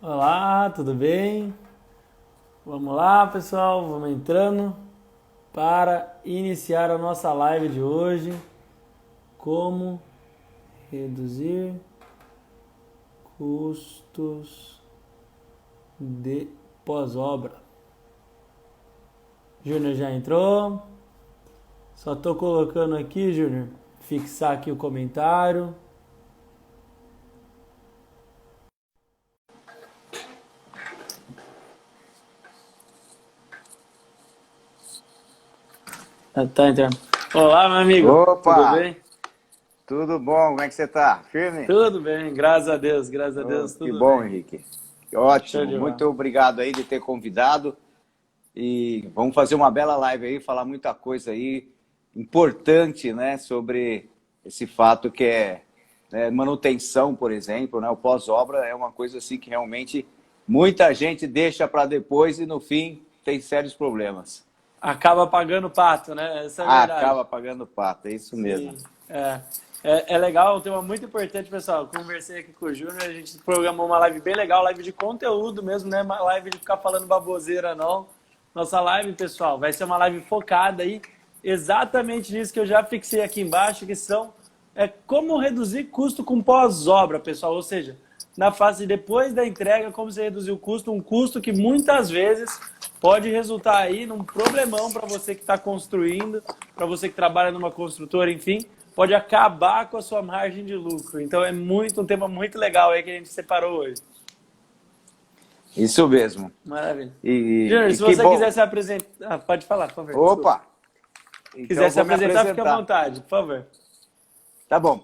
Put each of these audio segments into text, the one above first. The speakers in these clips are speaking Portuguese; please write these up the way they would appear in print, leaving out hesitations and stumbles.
Olá, tudo bem? Vamos lá, pessoal, vamos entrando para iniciar a nossa live de hoje. Como reduzir custos de pós-obra. Júnior já entrou. Só estou colocando aqui, Júnior, fixar aqui o comentário. Tá entrando. Olá, meu amigo. Tudo Opa, bem? tudo bom? Como é que você tá? Firme? Tudo bem, graças a Deus, Oh, que tudo bom, bem. Henrique. Show Ótimo, de bola. muito obrigado aí de ter convidado e vamos fazer uma bela live aí, falar muita coisa aí importante, né, sobre esse fato que é, né, manutenção, por exemplo, né, o pós-obra é uma coisa assim que realmente muita gente deixa para depois e no fim tem sérios problemas. Acaba pagando pato, né? Essa é a verdade. Acaba pagando pato, é isso mesmo. Sim, é legal, um tema muito importante, pessoal. Conversei aqui com o Júnior, a gente programou uma live bem legal, live de conteúdo mesmo, né? Uma live de ficar falando baboseira, não. Nossa live, pessoal, vai ser uma live focada aí, exatamente nisso que eu já fixei aqui embaixo, que são como reduzir custo com pós-obra, pessoal. Ou seja, na fase depois da entrega, como você reduzir o custo, um custo que muitas vezes pode resultar aí num problemão para você que está construindo, para você que trabalha numa construtora, enfim, pode acabar com a sua margem de lucro. Então é um tema muito legal aí que a gente separou hoje. Isso mesmo. Maravilha. E, Júnior, e se que você quiser bom. se apresentar... pode falar, por favor, desculpa. Opa! Então Quiser eu se vou me apresentar, fique à apresentar. vontade, por favor. Tá bom.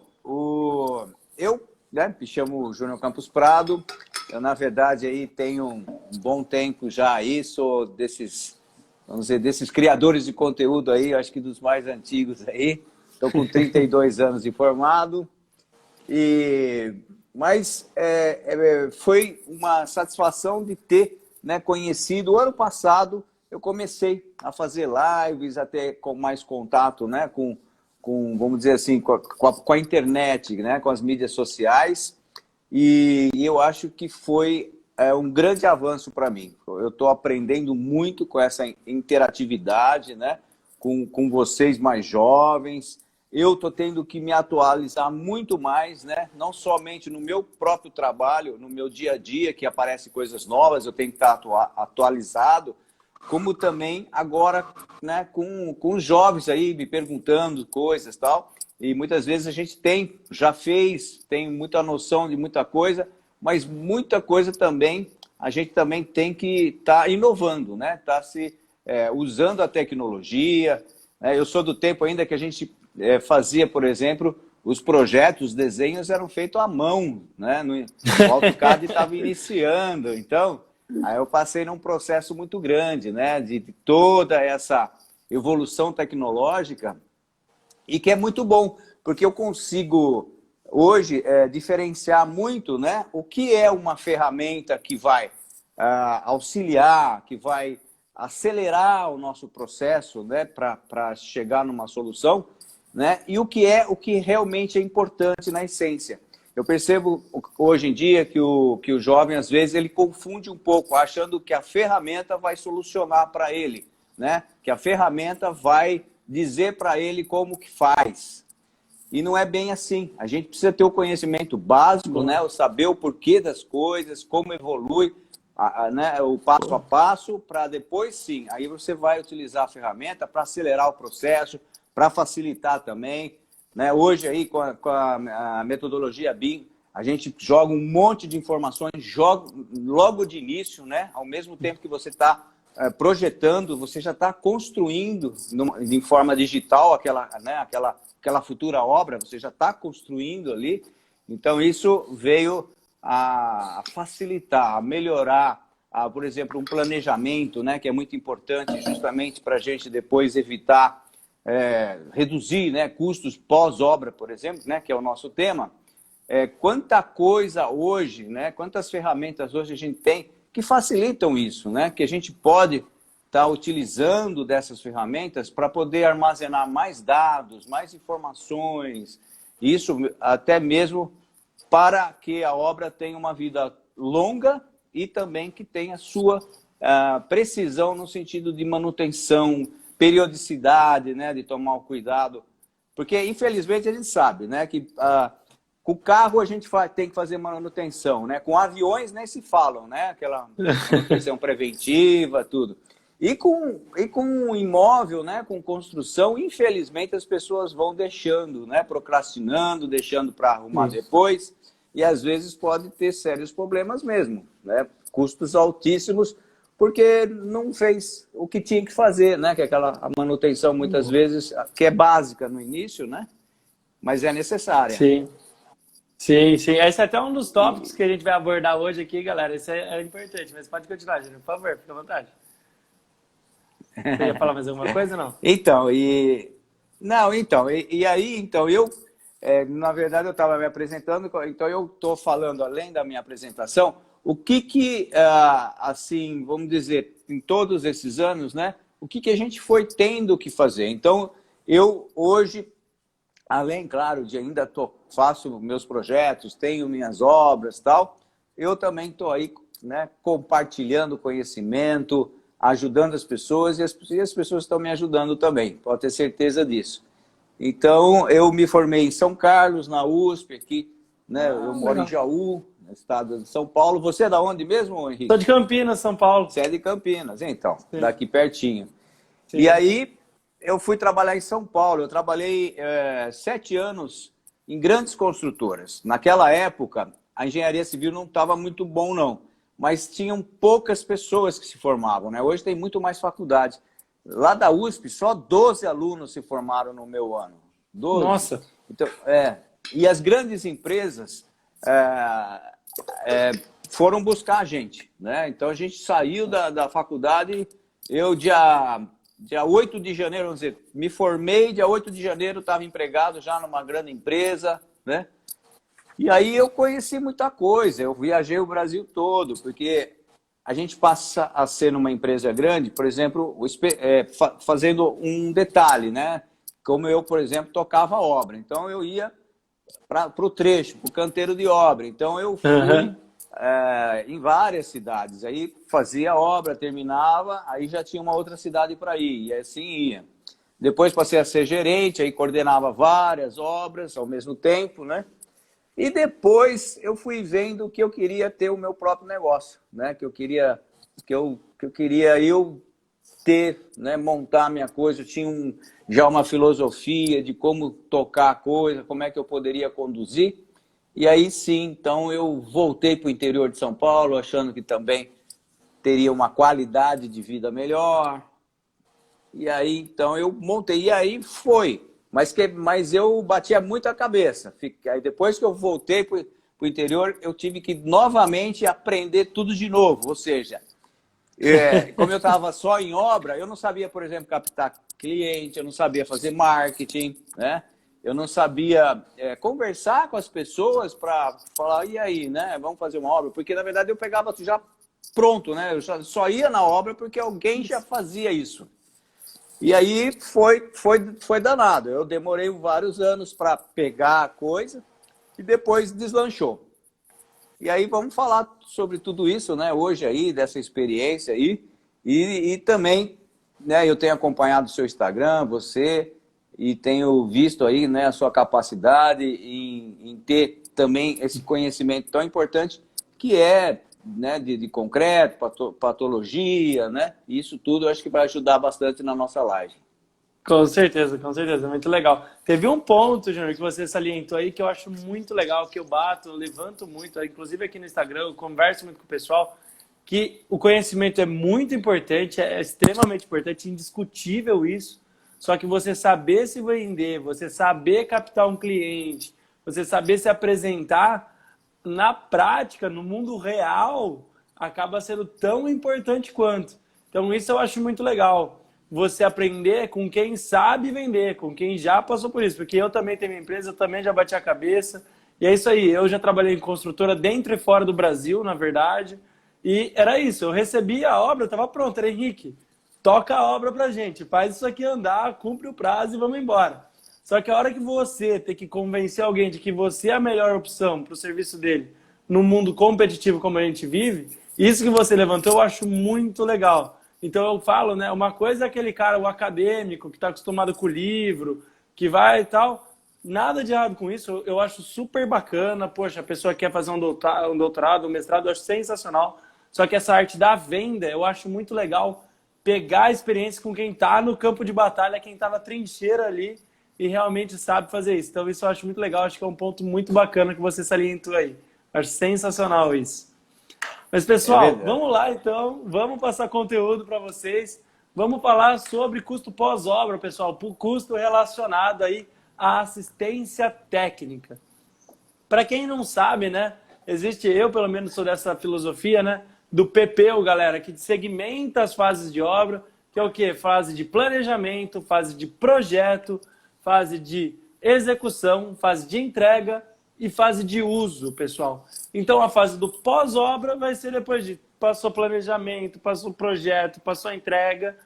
Eu, né, me chamo Júnior Campos Prado. Eu, na verdade, aí tenho um bom tempo já aí, sou desses, vamos dizer, desses criadores de conteúdo aí, acho que dos mais antigos aí. Estou com 32 anos de formado. Mas foi uma satisfação de ter, né, conhecido. O ano passado eu comecei a fazer lives, até com mais contato, né, vamos dizer assim, com a internet, né, com as mídias sociais. E eu acho que foi um grande avanço para mim. Eu estou aprendendo muito com essa interatividade, né, com vocês mais jovens. Eu estou tendo que me atualizar muito mais, né? Não somente no meu próprio trabalho, no meu dia a dia, que aparecem coisas novas, eu tenho que estar atualizado, como também agora, né, com os jovens aí me perguntando coisas e tal. E muitas vezes a gente tem muita noção de muita coisa, mas muita coisa também, a gente também tem que estar inovando, né? Tá usando a tecnologia. Eu sou do tempo ainda que a gente fazia, por exemplo, os projetos, os desenhos eram feitos à mão, né? O AutoCAD estava iniciando, então aí eu passei num processo muito grande, né? De toda essa evolução tecnológica e que é muito bom, porque eu consigo hoje diferenciar muito, né? O que é uma ferramenta que vai auxiliar, que vai acelerar o nosso processo, né, para chegar numa solução, né, e o que realmente é importante na essência. Eu percebo hoje em dia que o jovem, às vezes, ele confunde um pouco, achando que a ferramenta vai solucionar para ele, né, que a ferramenta vai dizer para ele como que faz. E não é bem assim. A gente precisa ter o conhecimento básico, né, o saber o porquê das coisas, como evolui, né, o passo a passo, para depois sim, aí você vai utilizar a ferramenta para acelerar o processo, para facilitar também, né? Hoje aí com a metodologia BIM, a gente joga um monte de informações, joga logo de início, né? Ao mesmo tempo que você está projetando, você já está construindo em forma digital aquela futura obra, você já está construindo ali. Então isso veio a facilitar, a melhorar, por exemplo, um planejamento, né, que é muito importante justamente para a gente depois evitar, reduzir, né, custos pós-obra, por exemplo, né, que é o nosso tema. Quanta coisa hoje, né, quantas ferramentas hoje a gente tem que facilitam isso, né, que a gente pode estar utilizando dessas ferramentas para poder armazenar mais dados, mais informações, isso até mesmo para que a obra tenha uma vida longa e também que tem a sua precisão no sentido de manutenção, periodicidade, né, de tomar o cuidado. Porque, infelizmente, a gente sabe, né, que com o carro a gente tem que fazer manutenção, né? Com aviões nem se falam, né? Aquela manutenção preventiva, tudo. E com imóvel, né? Com construção, infelizmente as pessoas vão deixando, né? Procrastinando, deixando para arrumar depois. E às vezes pode ter sérios problemas mesmo, né? Custos altíssimos, porque não fez o que tinha que fazer, né? Que é a manutenção, muitas vezes, que é básica no início, né? Mas é necessária. Sim. Sim, sim. Esse é até um dos tópicos que a gente vai abordar hoje aqui, galera. Isso é importante, mas pode continuar, Júnior, por favor, fique à vontade. Você ia falar mais alguma coisa, não? Então, eu, na verdade, eu estava me apresentando, então eu estou falando, além da minha apresentação, o que assim, vamos dizer, em todos esses anos, né, o que a gente foi tendo que fazer. Então, eu hoje, além, claro, de ainda faço meus projetos, tenho minhas obras e tal, eu também estou aí, né, compartilhando conhecimento, ajudando as pessoas e as pessoas estão me ajudando também, pode ter certeza disso. Então, eu me formei em São Carlos, na USP, aqui, né, eu moro em Jaú, no estado de São Paulo. Você é da onde mesmo, Henrique? Sou de Campinas, São Paulo. Você é de Campinas, então, sim, daqui pertinho. Sim. Sim. E aí, eu fui trabalhar em São Paulo. Eu trabalhei 7 anos em grandes construtoras. Naquela época, a engenharia civil não estava muito bom, não. Mas tinham poucas pessoas que se formavam, né? Hoje tem muito mais faculdade. Lá da USP, só 12 alunos se formaram no meu ano. 12. Nossa! Então, e as grandes empresas foram buscar a gente, né? Então, a gente saiu da faculdade, eu dia 8 de janeiro, vamos dizer, me formei, dia 8 de janeiro estava empregado já numa grande empresa, né? E aí eu conheci muita coisa, eu viajei o Brasil todo, porque a gente passa a ser numa empresa grande, por exemplo, fazendo um detalhe, né? Como eu, por exemplo, tocava obra. Então eu ia para o trecho, para o canteiro de obra. Então eu fui em várias cidades. Aí fazia obra, terminava, aí já tinha uma outra cidade para ir, e assim ia. Depois passei a ser gerente, aí coordenava várias obras ao mesmo tempo, né? E depois eu fui vendo que eu queria ter o meu próprio negócio, né? Que eu queria ter, né? Montar a minha coisa. Eu tinha já uma filosofia de como tocar a coisa, como é que eu poderia conduzir. E aí sim, então eu voltei para o interior de São Paulo, achando que também teria uma qualidade de vida melhor. E aí, então eu montei, e aí foi. Mas eu batia muito a cabeça. Aí depois que eu voltei para o interior, eu tive que novamente aprender tudo de novo. Ou seja, como eu estava só em obra, eu não sabia, por exemplo, captar cliente, eu não sabia fazer marketing, né? Eu não sabia conversar com as pessoas para falar, e aí, né? Vamos fazer uma obra? Porque, na verdade, eu pegava já pronto, né? Eu só ia na obra porque alguém já fazia isso. E aí foi danado. Eu demorei vários anos para pegar a coisa e depois deslanchou. E aí vamos falar sobre tudo isso, né? Hoje aí, dessa experiência aí. E também, né, eu tenho acompanhado o seu Instagram, você, e tenho visto aí, né, a sua capacidade em ter também esse conhecimento tão importante que é, né, de concreto, patologia, né? Isso tudo eu acho que vai ajudar bastante na nossa live. Com certeza, muito legal. Teve um ponto, Júnior, que você salientou aí que eu acho muito legal, que eu levanto muito, inclusive aqui no Instagram, eu converso muito com o pessoal, que o conhecimento é muito importante, é extremamente importante, indiscutível isso, só que você saber se vender, você saber captar um cliente, você saber se apresentar, na prática, no mundo real, acaba sendo tão importante quanto. Então isso eu acho muito legal. Você aprender com quem sabe vender, com quem já passou por isso. Porque eu também tenho minha empresa, eu também já bati a cabeça. E é isso aí, eu já trabalhei em construtora dentro e fora do Brasil, na verdade. E era isso, eu recebi a obra, estava pronto, era Henrique, toca a obra pra gente, faz isso aqui andar, cumpre o prazo e vamos embora. Só que a hora que você tem que convencer alguém de que você é a melhor opção para o serviço dele, num mundo competitivo como a gente vive, Isso que você levantou eu acho muito legal. Então eu falo, né? Uma coisa é aquele cara, o acadêmico, que está acostumado com o livro, que vai e tal. Nada de errado com isso, eu acho super bacana. Poxa, a pessoa quer fazer um doutorado, um mestrado, eu acho sensacional. Só que essa arte da venda, eu acho muito legal pegar a experiência com quem está no campo de batalha, quem está na trincheira ali e realmente sabe fazer isso. Então isso eu acho muito legal, acho que é um ponto muito bacana que você salientou aí. Acho sensacional isso. Mas, pessoal, vamos lá, então. Vamos passar conteúdo para vocês. Vamos falar sobre custo pós-obra, pessoal. Custo relacionado aí à assistência técnica. Para quem não sabe, né? Existe, eu pelo menos sou dessa filosofia, né? Do PPO, galera, que segmenta as fases de obra, que é o quê? Fase de planejamento, fase de projeto, fase de execução, fase de entrega e fase de uso, pessoal. Então, a fase do pós-obra vai ser depois de passou planejamento, passou projeto, passou a entrega,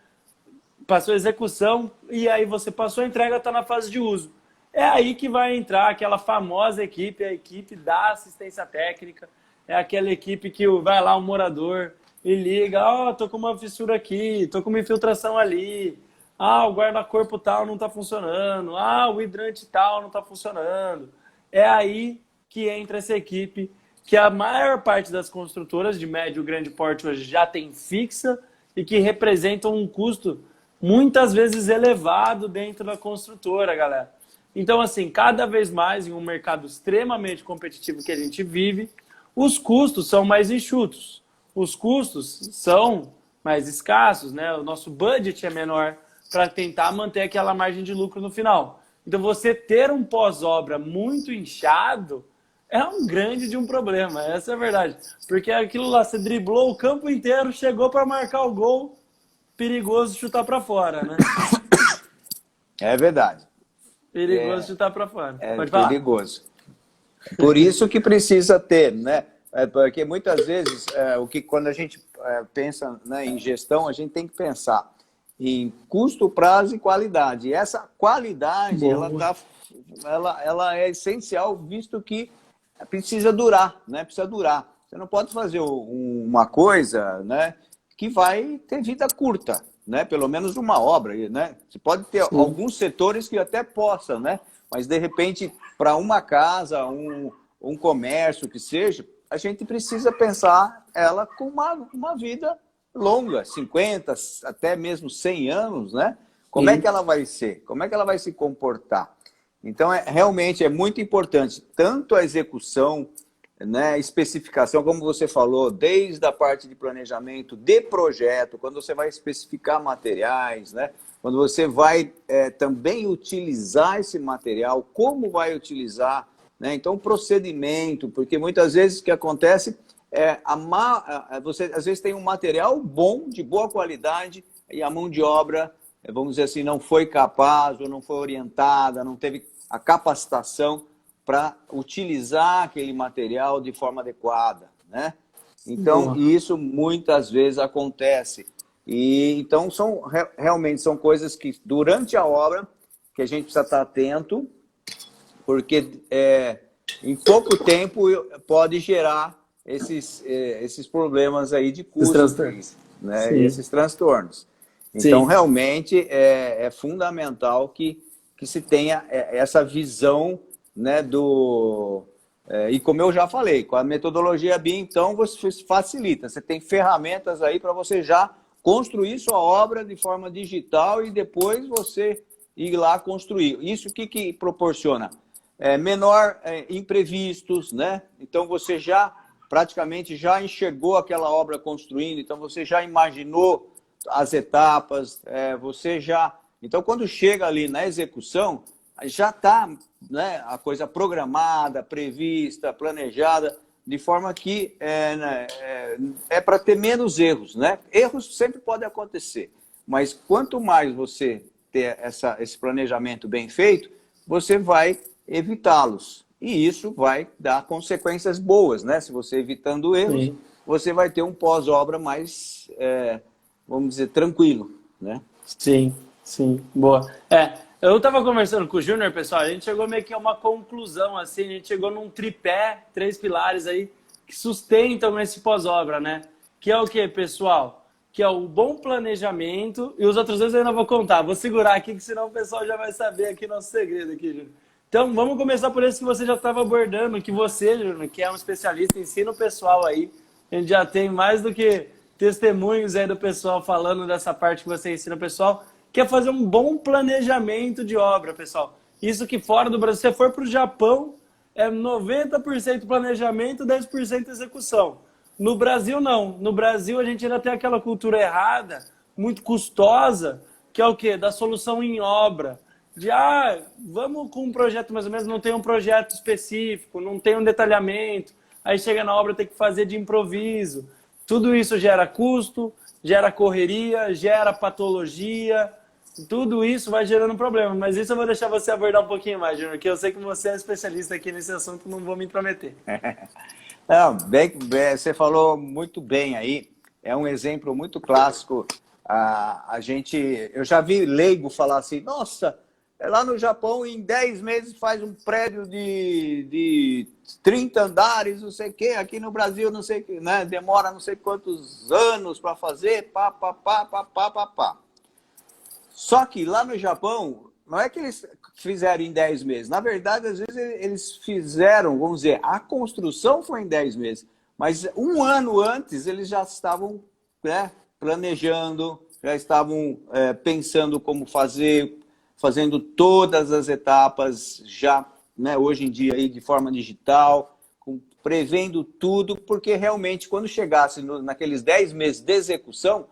passou a execução, e aí você passou a entrega, está na fase de uso. É aí que vai entrar aquela famosa equipe, a equipe da assistência técnica, é aquela equipe que vai lá um morador e liga, ó, tô com uma fissura aqui, tô com uma infiltração ali, o guarda-corpo tal não está funcionando, o hidrante tal não está funcionando. É aí que entra essa equipe, que a maior parte das construtoras de médio e grande porte hoje já tem fixa e que representam um custo muitas vezes elevado dentro da construtora, galera. Então, assim, cada vez mais em um mercado extremamente competitivo que a gente vive, os custos são mais enxutos. Os custos são mais escassos, né? O nosso budget é menor para tentar manter aquela margem de lucro no final. Então, você ter um pós-obra muito inchado é um grande de um problema, essa é a verdade. Porque aquilo lá, você driblou o campo inteiro, chegou para marcar o gol, perigoso chutar para fora, né? É verdade. Perigoso chutar para fora. Pode falar. Perigoso. Por isso que precisa ter, né? Porque muitas vezes, quando a gente pensa, né, em gestão, a gente tem que pensar em custo, prazo e qualidade. E essa qualidade, ela é essencial, visto que precisa durar, né? Precisa durar. Você não pode fazer uma coisa, né, que vai ter vida curta, né? Pelo menos uma obra, né? Você pode ter alguns setores que até possa, né? Mas de repente, para uma casa, um comércio que seja, a gente precisa pensar ela com uma vida longa, 50, até mesmo 100 anos, né? Como é que ela vai ser? Como é que ela vai se comportar? Então, realmente é muito importante, tanto a execução, né, especificação, como você falou, desde a parte de planejamento, de projeto, quando você vai especificar materiais, né, quando você vai também utilizar esse material, como vai utilizar, né, então, procedimento, porque muitas vezes o que acontece você às vezes tem um material bom, de boa qualidade, e a mão de obra, vamos dizer assim, não foi capaz, ou não foi orientada, não teve a capacitação para utilizar aquele material de forma adequada, né? Então, isso muitas vezes acontece. E então, realmente são coisas que, durante a obra, que a gente precisa estar atento, porque em pouco tempo pode gerar esses problemas aí de custo, né? E esses transtornos. Então, realmente, é fundamental que se tenha essa visão, né, e como eu já falei, com a metodologia BIM, então, você facilita. Você tem ferramentas aí para você já construir sua obra de forma digital e depois você ir lá construir. Isso que proporciona? Menor imprevistos, né? Então, você praticamente já enxergou aquela obra construindo, então você já imaginou as etapas, Então, quando chega ali na execução, já está, né, a coisa programada, prevista, planejada, de forma que para ter menos erros, né? Erros sempre podem acontecer, mas quanto mais você ter esse planejamento bem feito, você vai evitá-los. E isso vai dar consequências boas, né? Se você evitando erros, você vai ter um pós-obra mais, vamos dizer, tranquilo, né? Sim, boa. Eu estava conversando com o Júnior, pessoal, a gente chegou meio que a uma conclusão, assim, a gente chegou num tripé, 3 pilares aí, que sustentam esse pós-obra, né? que é o que, pessoal? Que é o bom planejamento, e os outros dois eu ainda vou contar. Vou segurar aqui, que senão o pessoal já vai saber aqui nosso segredo aqui, Júnior. Então, vamos começar por esse que você já estava abordando, que você, Júnior, que é um especialista, ensina o pessoal aí. A gente já tem mais do que testemunhos aí do pessoal falando dessa parte que você ensina o pessoal, que é fazer um bom planejamento de obra, pessoal. Isso que fora do Brasil, se você for para o Japão, é 90% planejamento, 10% execução. No Brasil, não. No Brasil, a gente ainda tem aquela cultura errada, muito custosa, que é o quê? Da solução em obra. De, vamos com um projeto mais ou menos, não tem um projeto específico, não tem um detalhamento, aí chega na obra tem que fazer de improviso. Tudo isso gera custo, gera correria, gera patologia, tudo isso vai gerando problema. Mas isso eu vou deixar você abordar um pouquinho mais, Júnior, que eu sei que você é especialista aqui nesse assunto, não vou me intrometer. Não, você falou muito bem aí, é um exemplo muito clássico. Eu já vi leigo falar assim, nossa, lá no Japão em 10 meses faz um prédio de 30 andares, não sei o quê, aqui no Brasil não sei o quê, né? Demora não sei quantos anos para fazer, pá. Só que lá no Japão, não é que eles fizeram em 10 meses. Na verdade, às vezes eles fizeram, vamos dizer, a construção foi em 10 meses. Mas um ano antes eles já estavam, né, planejando, já estavam pensando como fazer, fazendo todas as etapas já, né, hoje em dia aí, de forma digital, prevendo tudo, porque realmente quando chegasse naqueles 10 meses de execução,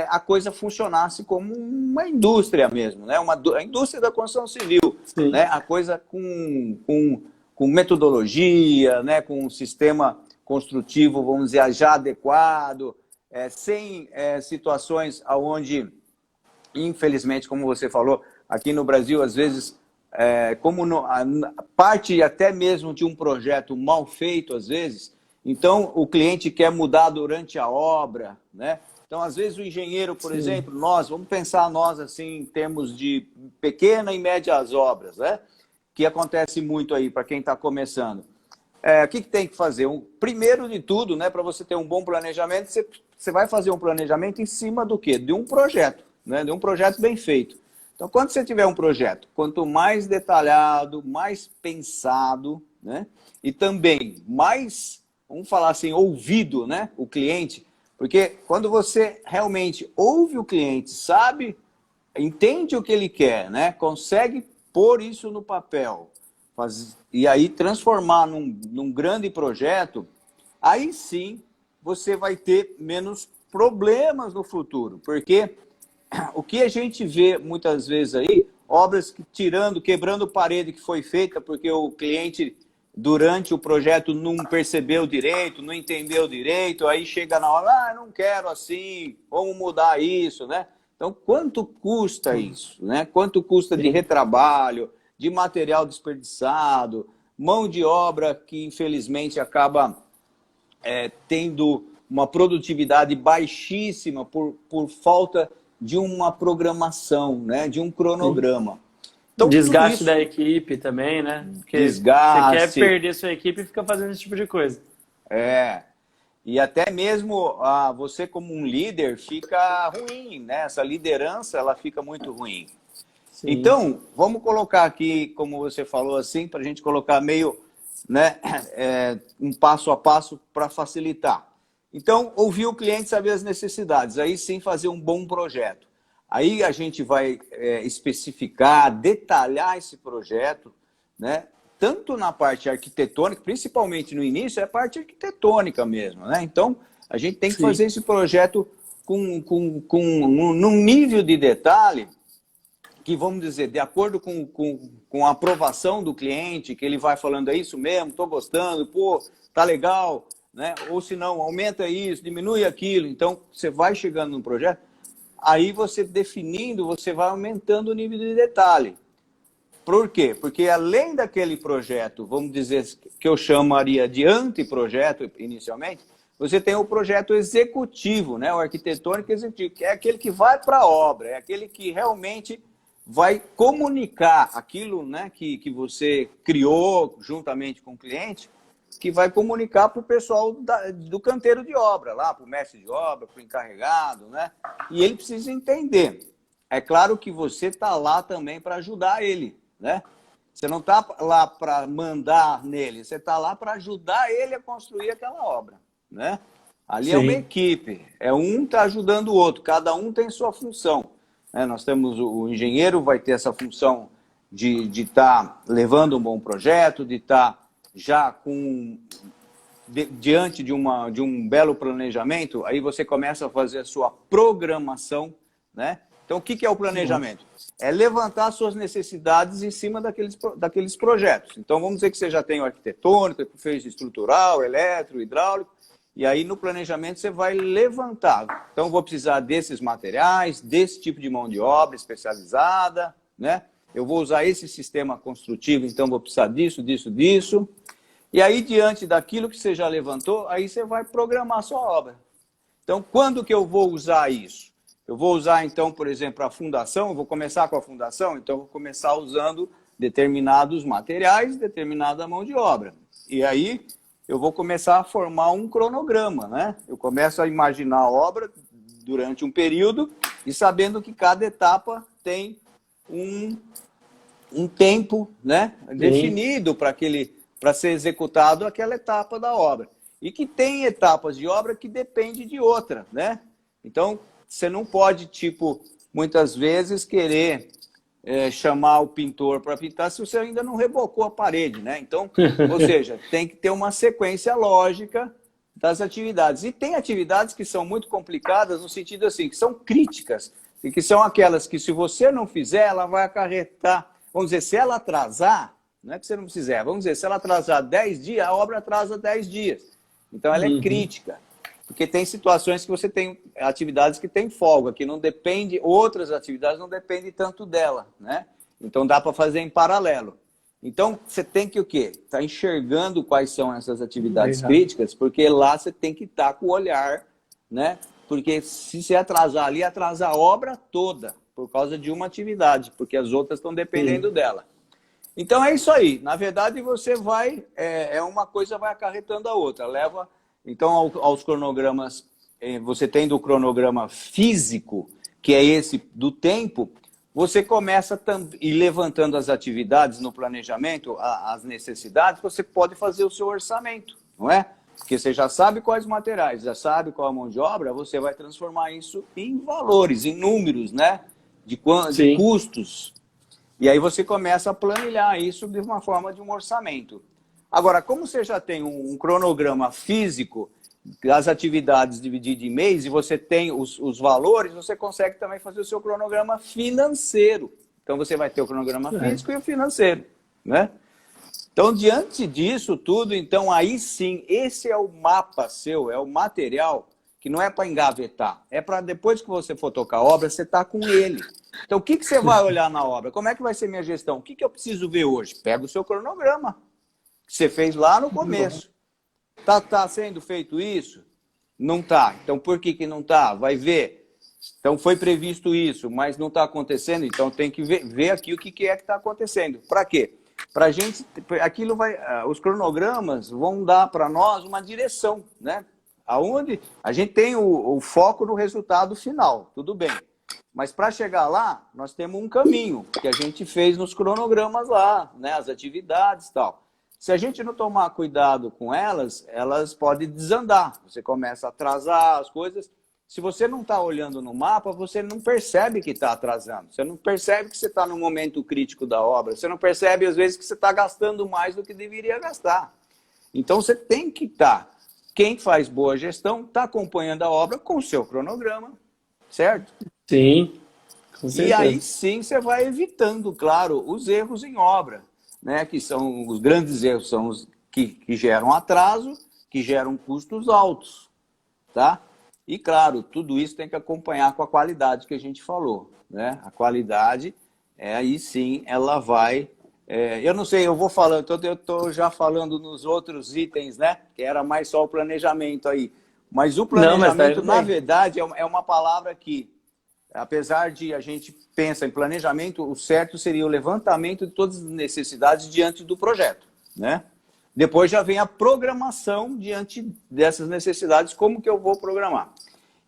a coisa funcionasse como uma indústria mesmo, né? A indústria da construção civil, né? A coisa com metodologia, né? Com um sistema construtivo, vamos dizer, já adequado, sem situações onde, infelizmente, como você falou, aqui no Brasil, às vezes, parte até mesmo de um projeto mal feito, às vezes, então o cliente quer mudar durante a obra, né? Então, às vezes, o engenheiro, por exemplo, vamos pensar nós assim, em termos de pequena e médias obras, né? Que acontece muito aí para quem está começando. O que tem que fazer? Primeiro de tudo, né, para você ter um bom planejamento, você vai fazer um planejamento em cima do quê? De um projeto, né? De um projeto bem feito. Então, quando você tiver um projeto, quanto mais detalhado, mais pensado, né? E também mais, vamos falar assim, ouvido, né? O cliente. Porque quando você realmente ouve o cliente, sabe, entende o que ele quer, né? Consegue pôr isso no papel e aí transformar num grande projeto, aí sim você vai ter menos problemas no futuro. Porque o que a gente vê muitas vezes aí, obras quebrando parede que foi feita porque o cliente, durante o projeto, não percebeu direito, não entendeu direito, aí chega na hora, não quero assim, vamos mudar isso, né? Então, quanto custa isso, né? Quanto custa de retrabalho, de material desperdiçado, mão de obra que, infelizmente, acaba tendo uma produtividade baixíssima por falta de uma programação, né? De um cronograma. Então, desgaste da equipe também, né? Porque desgaste. Você quer perder sua equipe e fica fazendo esse tipo de coisa. E até mesmo você como um líder fica ruim, né? Essa liderança, ela fica muito ruim. Sim. Então, vamos colocar aqui, como você falou assim, para a gente colocar meio, né, um passo a passo para facilitar. Então, ouvir o cliente, saber as necessidades, aí sim fazer um bom projeto. Aí a gente vai especificar, detalhar esse projeto, né? Tanto na parte arquitetônica, principalmente no início, é a parte arquitetônica mesmo, né? Então, a gente tem que fazer esse projeto num nível de detalhe que, vamos dizer, de acordo com a aprovação do cliente, que ele vai falando, é isso mesmo, estou gostando, pô, tá legal, né? Ou se não, aumenta isso, diminui aquilo. Então, você vai chegando no projeto, aí você definindo, você vai aumentando o nível de detalhe. Por quê? Porque além daquele projeto, vamos dizer, que eu chamaria de anteprojeto inicialmente, você tem o projeto executivo, né? O arquitetônico executivo, que é aquele que vai para a obra, é aquele que realmente vai comunicar aquilo, né, que você criou juntamente com o cliente que vai comunicar para o pessoal do canteiro de obra, lá para o mestre de obra, para o encarregado, né? E ele precisa entender. É claro que você está lá também para ajudar ele, né? Você não está lá para mandar nele, você está lá para ajudar ele a construir aquela obra, né? Ali é uma Sim. equipe, um está ajudando o outro, cada um tem sua função, né? Nós temos o engenheiro, vai ter essa função de estar levando um bom projeto, de estar já diante de um belo planejamento, aí você começa a fazer a sua programação, né? Então, o que é o planejamento? É levantar suas necessidades em cima daqueles projetos. Então, vamos dizer que você já tem o arquitetônico, fez estrutural, elétrico, hidráulico, e aí no planejamento você vai levantar. Então, vou precisar desses materiais, desse tipo de mão de obra especializada, né? Eu vou usar esse sistema construtivo, então vou precisar disso, disso, disso. E aí, diante daquilo que você já levantou, aí você vai programar a sua obra. Então, quando que eu vou usar isso? Eu vou usar, então, por exemplo, a fundação, eu vou começar com a fundação, então eu vou começar usando determinados materiais, determinada mão de obra. E aí, eu vou começar a formar um cronograma, né? Eu começo a imaginar a obra durante um período e sabendo que cada etapa tem um tempo, né, definido para ser executado aquela etapa da obra. E que tem etapas de obra que dependem de outra, né? Então, você não pode, tipo, muitas vezes querer chamar o pintor para pintar se você ainda não rebocou a parede, né? Então, ou seja, tem que ter uma sequência lógica das atividades. E tem atividades que são muito complicadas no sentido assim, que são críticas, e que são aquelas que se você não fizer, ela vai acarretar. Vamos dizer, se ela atrasar, não é que você não fizer, vamos dizer, se ela atrasar 10 dias, a obra atrasa 10 dias. Então, ela é crítica. Porque tem situações que você tem atividades que tem folga, que não depende, outras atividades não dependem tanto dela, né? Então dá para fazer em paralelo. Então você tem que o quê? Tá enxergando quais são essas atividades críticas, porque lá você tem que estar com o olhar, né? Porque se você atrasar ali, atrasa a obra toda, por causa de uma atividade, porque as outras estão dependendo dela. Então é isso aí. Na verdade, você vai, uma coisa vai acarretando a outra, leva. Então, aos cronogramas, você tem do cronograma físico, que é esse do tempo, você começa a ir levantando as atividades no planejamento, as necessidades, você pode fazer o seu orçamento, não é? Porque você já sabe quais materiais, já sabe qual a mão de obra, você vai transformar isso em valores, em números, né? De custos. E aí você começa a planilhar isso de uma forma de um orçamento. Agora, como você já tem um cronograma físico das atividades dividido em mês e você tem os valores, você consegue também fazer o seu cronograma financeiro. Então, você vai ter o cronograma físico e o financeiro, né? Então, diante disso tudo, então aí sim, esse é o mapa seu, é o material que não é para engavetar, é para depois que você for tocar a obra, você está com ele. Então, o que você vai olhar na obra? Como é que vai ser minha gestão? O que eu preciso ver hoje? Pega o seu cronograma. Que você fez lá no começo. Tá sendo feito isso? Não tá. Então, por que não tá? Vai ver. Então, foi previsto isso, mas não está acontecendo, então tem que ver aqui o que é que está acontecendo. Para quê? Para a gente, aquilo vai, os cronogramas vão dar para nós uma direção, né? Aonde a gente tem o foco no resultado final, tudo bem. Mas para chegar lá, nós temos um caminho que a gente fez nos cronogramas lá, né? As atividades e tal. Se a gente não tomar cuidado com elas, elas podem desandar. Você começa a atrasar as coisas. Se você não está olhando no mapa, você não percebe que está atrasando. Você não percebe que você está no momento crítico da obra. Você não percebe, às vezes, que você está gastando mais do que deveria gastar. Então, você tem que estar. Quem faz boa gestão está acompanhando a obra com o seu cronograma, certo? Sim, com certeza. E aí sim você vai evitando, claro, os erros em obra, né? Que são os grandes erros, são os que geram atraso, que geram custos altos, tá? E claro, tudo isso tem que acompanhar com a qualidade que a gente falou, né? A qualidade, aí sim, ela vai... eu não sei, eu vou falando, eu estou já falando nos outros itens, né? Que era mais só o planejamento aí. Mas o planejamento, na verdade, é uma palavra que, apesar de a gente pensar em planejamento, o certo seria o levantamento de todas as necessidades diante do projeto, né? Depois já vem a programação diante dessas necessidades, como que eu vou programar.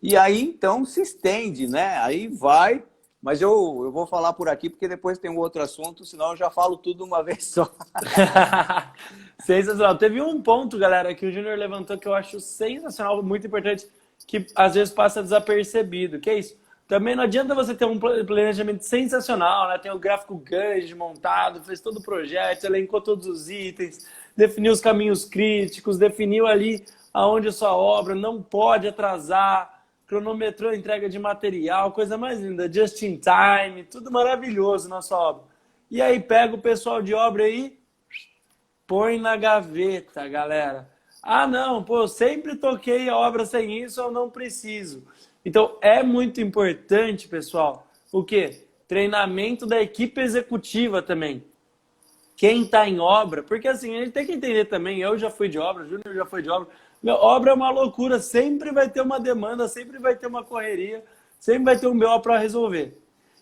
E aí, então, se estende, né? Aí vai, mas eu vou falar por aqui, porque depois tem um outro assunto, senão eu já falo tudo de uma vez só. Sensacional. Teve um ponto, galera, que o Júnior levantou que eu acho sensacional, muito importante, que às vezes passa desapercebido, que é isso. Também não adianta você ter um planejamento sensacional, né? Tem o gráfico Gantt montado, fez todo o projeto, elencou todos os itens, definiu os caminhos críticos, definiu ali aonde a sua obra não pode atrasar, cronometrou a entrega de material, coisa mais linda, just in time, tudo maravilhoso na sua obra. E aí pega o pessoal de obra aí, põe na gaveta, galera. Ah, não, pô, eu sempre toquei a obra sem isso, eu não preciso. Então, é muito importante, pessoal, o quê? Treinamento da equipe executiva também. Quem está em obra, porque assim, a gente tem que entender também, eu já fui de obra, o Júnior já foi de obra, obra é uma loucura, sempre vai ter uma demanda, sempre vai ter uma correria, sempre vai ter um BO para resolver.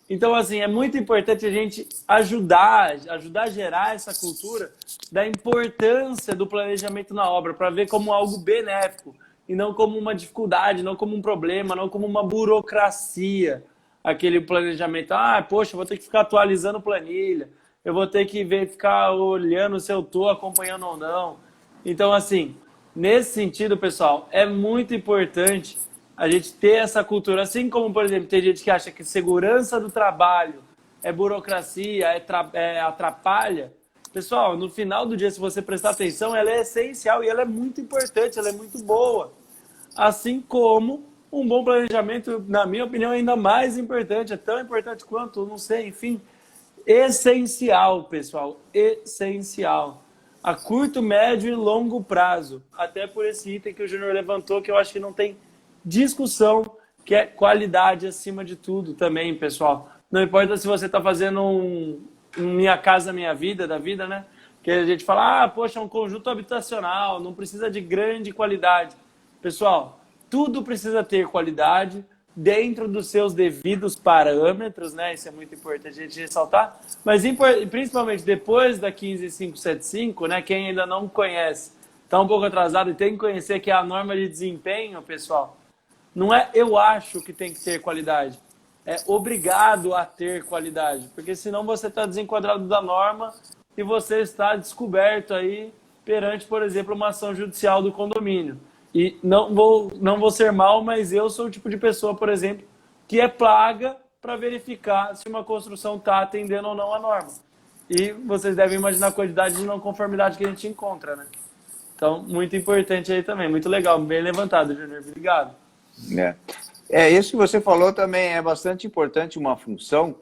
Então, assim, é muito importante a gente ajudar a gerar essa cultura da importância do planejamento na obra, para ver como algo benéfico, e não como uma dificuldade, não como um problema, não como uma burocracia, aquele planejamento. Ah, poxa, eu vou ter que ficar atualizando planilha, eu vou ter que ficar olhando se eu estou acompanhando ou não. Então, assim, nesse sentido, pessoal, é muito importante a gente ter essa cultura. Assim como, por exemplo, tem gente que acha que segurança do trabalho é burocracia, atrapalha. Pessoal, no final do dia, se você prestar atenção, ela é essencial e ela é muito importante, ela é muito boa. Assim como um bom planejamento, na minha opinião, é ainda mais importante, é tão importante quanto, não sei, enfim, essencial, pessoal, essencial. A curto, médio e longo prazo, até por esse item que o Júnior levantou, que eu acho que não tem discussão, que é qualidade acima de tudo também, pessoal. Não importa se você está fazendo um Minha Casa Minha Vida, da vida, né? Que a gente fala, poxa, é um conjunto habitacional, não precisa de grande qualidade. Pessoal, tudo precisa ter qualidade dentro dos seus devidos parâmetros, né? Isso é muito importante a gente ressaltar. Mas principalmente depois da 15575, né? Quem ainda não conhece, está um pouco atrasado e tem que conhecer que é a norma de desempenho, pessoal. Não é eu acho que tem que ter qualidade, é obrigado a ter qualidade, porque senão você está desenquadrado da norma e você está descoberto aí perante, por exemplo, uma ação judicial do condomínio. E não vou ser mal, mas eu sou o tipo de pessoa, por exemplo, que é plaga para verificar se uma construção está atendendo ou não a norma. E vocês devem imaginar a quantidade de não conformidade que a gente encontra, né? Então, muito importante aí também. Muito legal, bem levantado, Júnior. Obrigado. Isso que você falou também é bastante importante, uma função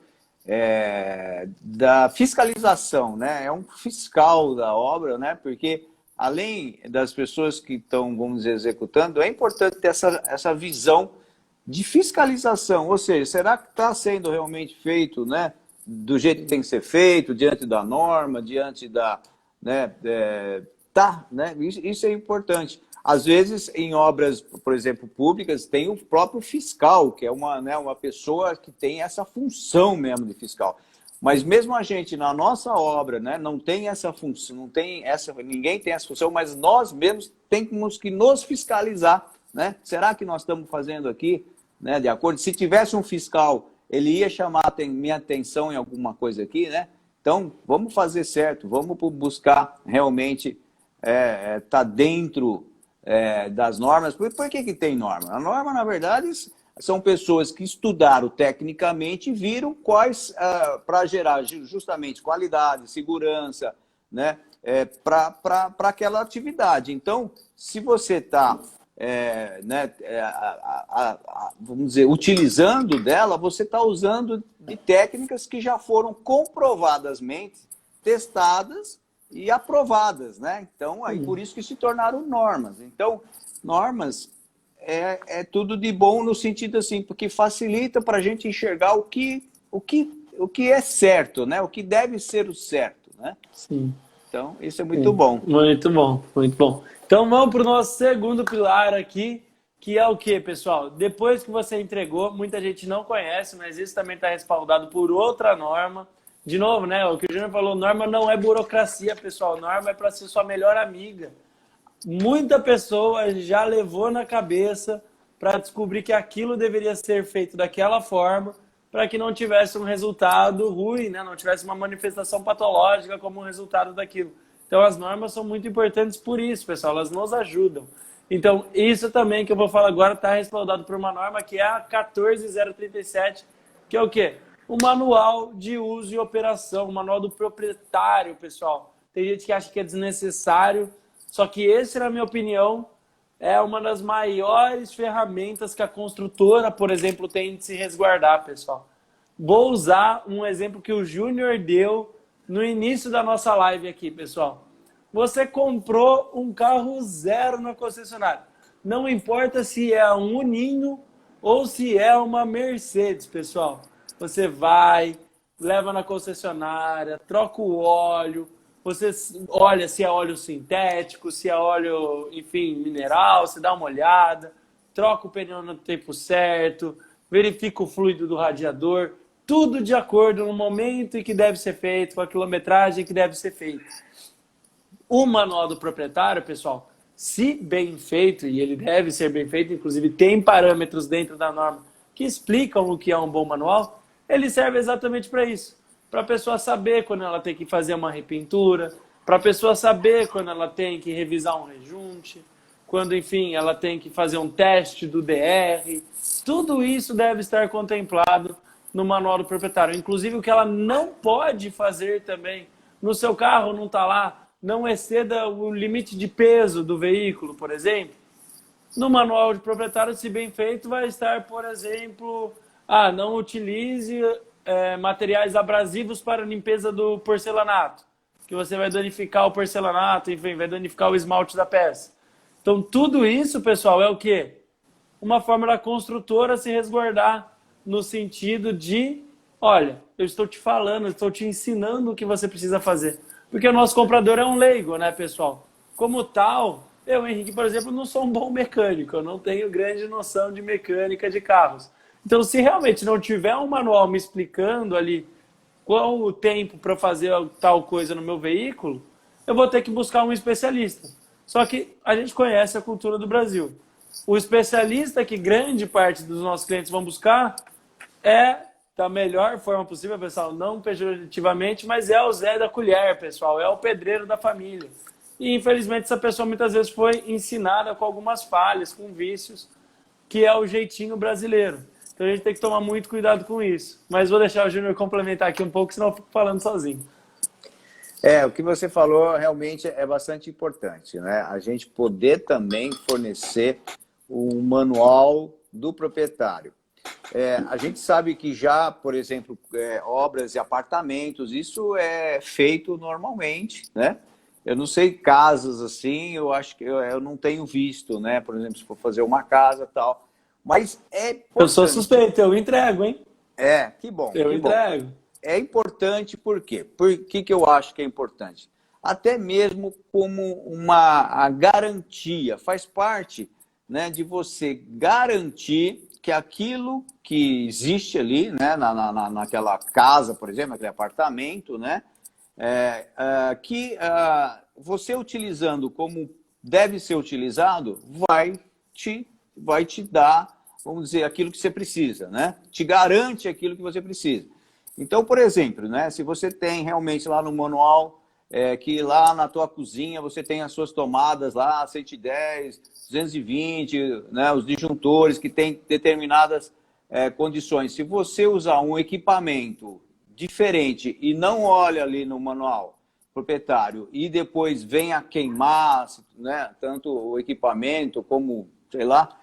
da fiscalização, né? É um fiscal da obra, né? Porque além das pessoas que estão, vamos dizer, executando, é importante ter essa visão de fiscalização, ou seja, será que está sendo realmente feito, né, do jeito que tem que ser feito, diante da norma, diante da... né, né? Isso é importante. Às vezes, em obras, por exemplo, públicas, tem o próprio fiscal, que é uma pessoa que tem essa função mesmo de fiscal. Mas mesmo a gente, na nossa obra, né, não tem essa função, ninguém tem essa função, mas nós mesmos temos que nos fiscalizar, né? Será que nós estamos fazendo aqui, né, de acordo? Se tivesse um fiscal, ele ia chamar minha atenção em alguma coisa aqui, né? Então, vamos fazer certo, vamos buscar realmente tá dentro das normas. Por que tem norma? A norma, na verdade, são pessoas que estudaram tecnicamente e viram quais, para gerar justamente qualidade, segurança, né, para aquela atividade. Então, se você está, né, vamos dizer, utilizando dela, você está usando de técnicas que já foram comprovadamente testadas e aprovadas, né? Então, aí por isso que se tornaram normas. Então, normas é tudo de bom no sentido assim, porque facilita para a gente enxergar o que é certo, né? O que deve ser o certo, né? Sim. Então, isso é muito bom. Muito bom, muito bom. Então, vamos para o nosso segundo pilar aqui, que é o quê, pessoal? Depois que você entregou, muita gente não conhece, mas isso também está respaldado por outra norma, de novo, né? O que o Júnior falou, norma não é burocracia, pessoal. Norma é para ser sua melhor amiga. Muita pessoa já levou na cabeça para descobrir que aquilo deveria ser feito daquela forma para que não tivesse um resultado ruim, né? Não tivesse uma manifestação patológica como resultado daquilo. Então, as normas são muito importantes por isso, pessoal. Elas nos ajudam. Então, isso também que eu vou falar agora está respaldado por uma norma que é a 14037, que é o quê? O Manual de Uso e Operação, o Manual do Proprietário, pessoal. Tem gente que acha que é desnecessário, só que esse, na minha opinião, é uma das maiores ferramentas que a construtora, por exemplo, tem de se resguardar, pessoal. Vou usar um exemplo que o Júnior deu no início da nossa live aqui, pessoal. Você comprou um carro zero na concessionária. Não importa se é um Uninho ou se é uma Mercedes, pessoal. Você vai, leva na concessionária, troca o óleo, você olha se é óleo sintético, se é óleo, enfim, mineral, você dá uma olhada, troca o pneu no tempo certo, verifica o fluido do radiador, tudo de acordo no momento em que deve ser feito, com a quilometragem que deve ser feita. O manual do proprietário, pessoal, se bem feito, e ele deve ser bem feito, inclusive tem parâmetros dentro da norma que explicam o que é um bom manual, ele serve exatamente para isso. Para a pessoa saber quando ela tem que fazer uma repintura, para a pessoa saber quando ela tem que revisar um rejunte, quando, enfim, ela tem que fazer um teste do DR. Tudo isso deve estar contemplado no manual do proprietário. Inclusive, o que ela não pode fazer também, no seu carro não está lá, não exceda o limite de peso do veículo, por exemplo. No manual de proprietário, se bem feito, vai estar, por exemplo, não utilize materiais abrasivos para limpeza do porcelanato, que você vai danificar o porcelanato, enfim, vai danificar o esmalte da peça. Então, tudo isso, pessoal, é o quê? Uma forma da construtora se resguardar no sentido de, olha, eu estou te falando, eu estou te ensinando o que você precisa fazer. Porque o nosso comprador é um leigo, né, pessoal? Como tal, eu, Henrique, por exemplo, não sou um bom mecânico, eu não tenho grande noção de mecânica de carros. Então, se realmente não tiver um manual me explicando ali qual o tempo para fazer tal coisa no meu veículo, eu vou ter que buscar um especialista. Só que a gente conhece a cultura do Brasil. O especialista que grande parte dos nossos clientes vão buscar é da melhor forma possível, pessoal, não pejorativamente, mas é o Zé da colher, pessoal, é o pedreiro da família. E, infelizmente, essa pessoa muitas vezes foi ensinada com algumas falhas, com vícios, que é o jeitinho brasileiro. Então, a gente tem que tomar muito cuidado com isso. Mas vou deixar o Júnior complementar aqui um pouco, senão eu fico falando sozinho. O que você falou realmente é bastante importante, né? A gente poder também fornecer o manual do proprietário. A gente sabe que já, por exemplo, obras e apartamentos, isso é feito normalmente, né? Eu não sei casas assim, eu acho que eu não tenho visto, né? Por exemplo, se for fazer uma casa e tal. Mas é importante. Eu sou suspeito, eu entrego, hein? Que bom. Eu que entrego. Bom. É importante por quê? Por que eu acho que é importante? Até mesmo como a garantia, faz parte, né, de você garantir que aquilo que existe ali, né, naquela casa, por exemplo, naquele apartamento, né, que você utilizando como deve ser utilizado, vai te dar, vamos dizer, aquilo que você precisa, né? Te garante aquilo que você precisa. Então, por exemplo, né, se você tem realmente lá no manual que lá na tua cozinha você tem as suas tomadas lá, 110, 220, né, os disjuntores que tem determinadas condições. Se você usar um equipamento diferente e não olha ali no manual proprietário e depois vem a queimar, né, tanto o equipamento como, sei lá,